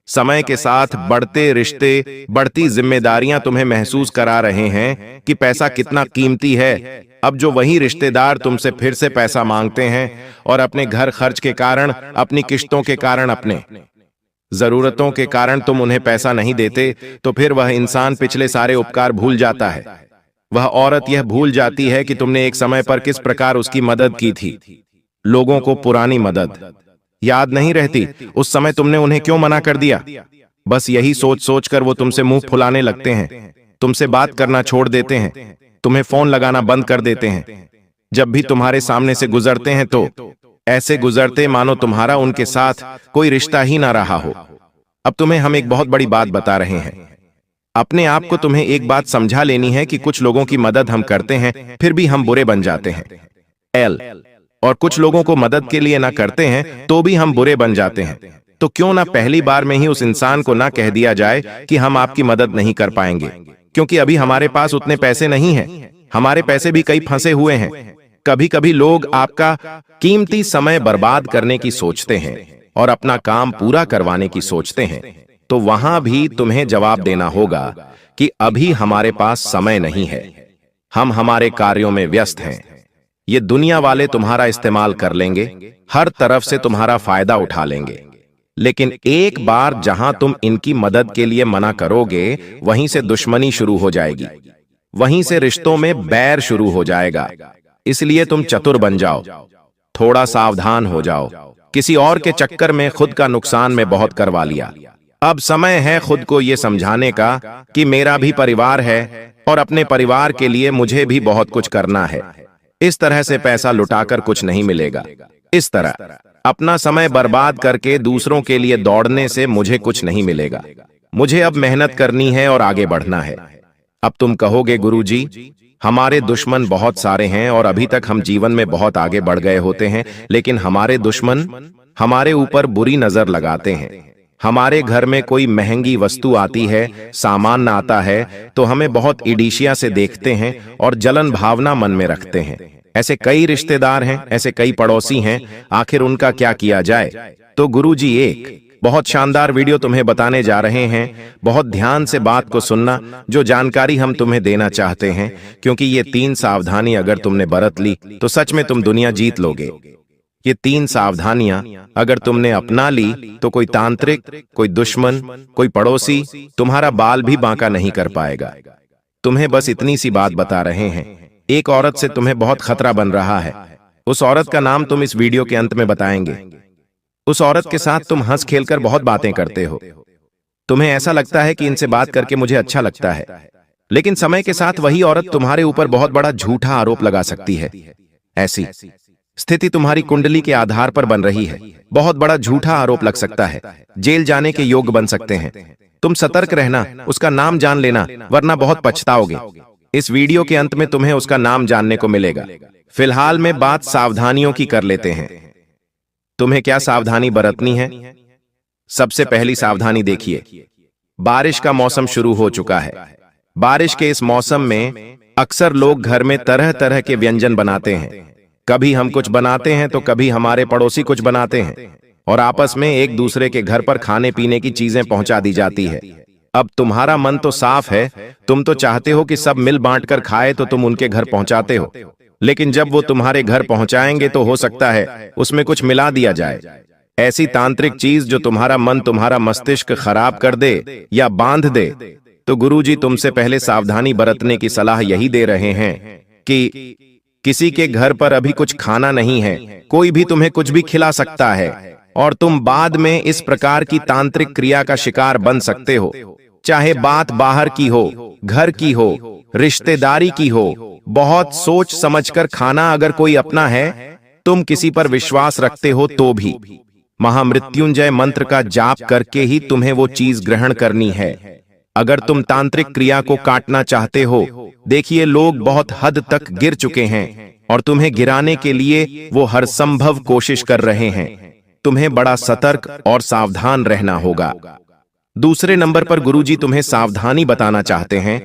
समय के साथ बढ़ते रिश्ते, बढ़ती जिम्मेदारियां तुम्हें महसूस करा रहे हैं कि पैसा कितना कीमती है। अब जो वही रिश्तेदार तुमसे फिर से पैसा मांगते हैं और अपने घर खर्च के कारण, अपनी किश्तों के कारण, अपने जरूरतों के कारण तुम उन्हें पैसा नहीं देते, तो फिर वह इंसान पिछले सारे उपकार भूल जाता है। वह औरत यह भूल जाती है कि तुमने एक समय पर किस प्रकार उसकी मदद की थी। लोगों को पुरानी मदद याद नहीं रहती, उस समय तुमने उन्हें क्यों मना कर दिया। बस यही सोच सोच कर वो तुमसे मुंह फुलाने लगते हैं, तुमसे बात करना छोड़ देते हैं, तुम्हें फोन लगाना बंद कर देते हैं। जब भी तुम्हारे सामने से गुजरते हैं तो ऐसे गुजरते मानो तुम्हारा उनके साथ कोई रिश्ता ही ना रहा हो। अब तुम्हें हम एक बहुत बड़ी बात बता रहे हैं। अपने आप को तुम्हें एक बात समझा लेनी है कि कुछ लोगों की मदद हम करते हैं फिर भी हम बुरे बन जाते हैं। और कुछ लोगों को मदद के लिए ना करते हैं तो भी हम बुरे बन जाते हैं। तो क्यों ना पहली बार में ही उस इंसान को ना कह दिया जाए कि हम आपकी मदद नहीं कर पाएंगे, क्योंकि अभी हमारे पास उतने पैसे नहीं हैं। हमारे पैसे भी कई फंसे हुए हैं। कभी कभी लोग आपका कीमती समय बर्बाद करने की सोचते हैं और अपना काम पूरा करवाने की सोचते हैं, तो वहां भी तुम्हें जवाब देना होगा कि अभी हमारे पास समय नहीं है, हम हमारे कार्यों में व्यस्त हैं। ये दुनिया वाले तुम्हारा इस्तेमाल कर लेंगे, हर तरफ से तुम्हारा फायदा उठा लेंगे। लेकिन एक बार जहां तुम इनकी मदद के लिए मना करोगे, वहीं से दुश्मनी शुरू हो जाएगी, वहीं से रिश्तों में बैर शुरू हो जाएगा। इसलिए तुम चतुर बन जाओ, थोड़ा सावधान हो जाओ। किसी और के चक्कर में खुद का नुकसान में बहुत करवा लिया। अब समय है खुद को यह समझाने का कि मेरा भी परिवार है और अपने परिवार के लिए मुझे भी बहुत कुछ करना है। इस तरह से पैसा लुटाकर कुछ नहीं मिलेगा। इस तरह अपना समय बर्बाद करके दूसरों के लिए दौड़ने से मुझे कुछ नहीं मिलेगा। मुझे अब मेहनत करनी है और आगे बढ़ना है। अब तुम कहोगे गुरुजी, हमारे दुश्मन बहुत सारे हैं और अभी तक हम जीवन में बहुत आगे बढ़ गए होते हैं, लेकिन हमारे दुश्मन हमारे ऊपर बुरी नजर लगाते हैं। हमारे घर में कोई महंगी वस्तु आती है, सामान आता है, तो हमें बहुत ईर्ष्या से देखते हैं और जलन भावना मन में रखते हैं। ऐसे कई रिश्तेदार हैं, ऐसे कई पड़ोसी हैं, आखिर उनका क्या किया जाए। तो गुरुजी एक बहुत शानदार वीडियो तुम्हें बताने जा रहे हैं। बहुत ध्यान से बात को सुनना, जो जानकारी हम तुम्हें देना चाहते हैं, क्योंकि ये 3 सावधानी अगर तुमने बरत ली तो सच में तुम दुनिया जीत लोगे। ये 3 सावधानियां अगर तुमने अपना ली तो कोई तांत्रिक, कोई दुश्मन, कोई पड़ोसी तुम्हारा बाल भी बांका नहीं कर पाएगा। तुम्हें बस इतनी सी बात बता रहे हैं। एक औरत से तुम्हें बहुत खतरा बन रहा है। उस औरत का नाम तुम इस वीडियो के अंत में बताएंगे। उस औरत के साथ तुम हंस खेलकर बहुत बातें करते हो। तुम्हें ऐसा लगता है कि इनसे बात करके मुझे अच्छा लगता है, लेकिन समय के साथ वही औरत तुम्हारे ऊपर बहुत बड़ा झूठा आरोप लगा सकती है। ऐसी स्थिति तुम्हारी कुंडली के आधार पर बन रही है। बहुत बड़ा झूठा आरोप लग सकता है, जेल जाने के योग्य बन सकते हैं। तुम सतर्क रहना, उसका नाम जान लेना, वरना बहुत पछताओगे। इस वीडियो के अंत में तुम्हें उसका नाम जानने को मिलेगा। फिलहाल में बात सावधानियों की कर लेते हैं। तुम्हें क्या सावधानी बरतनी है? सबसे पहली सावधानी देखिए, बारिश का मौसम शुरू हो चुका है। बारिश के इस मौसम में अक्सर लोग घर में तरह तरह के व्यंजन बनाते हैं। कभी हम कुछ बनाते हैं तो कभी हमारे पड़ोसी कुछ बनाते हैं, और आपस में एक दूसरे के घर पर खाने पीने की चीजें पहुंचा दी जाती है। अब तुम्हारा मन तो साफ है, तुम तो चाहते हो कि सब मिल बांट कर खाए, तो तुम उनके घर पहुंचाते हो। लेकिन जब वो तुम्हारे घर पहुंचाएंगे तो हो सकता है उसमें कुछ मिला दिया जाए। ऐसी तांत्रिक चीज जो तुम्हारा मन तुम्हारा मस्तिष्क खराब कर दे या बांध दे, तो गुरुजी तुमसे पहले सावधानी बरतने की सलाह यही दे रहे हैं कि किसी के घर पर अभी कुछ खाना नहीं है, कोई भी तुम्हें कुछ भी खिला सकता है और तुम बाद में इस प्रकार की तांत्रिक क्रिया का शिकार बन सकते हो। चाहे बात बाहर की हो, घर की हो, रिश्तेदारी की हो, बहुत सोच समझकर खाना अगर कोई अपना है, तुम किसी पर विश्वास रखते हो तो भी महामृत्युंजय मंत्र का जाप करके ही तुम्हें वो चीज ग्रहण करनी है। अगर तुम तांत्रिक क्रिया को काटना चाहते हो, देखिए लोग बहुत हद तक गिर चुके हैं और तुम्हें गिराने के लिए वो हर संभव कोशिश कर रहे हैं। तुम्हें बड़ा सतर्क और सावधान रहना होगा। दूसरे नंबर पर गुरुजी तुम्हें सावधानी बताना चाहते हैं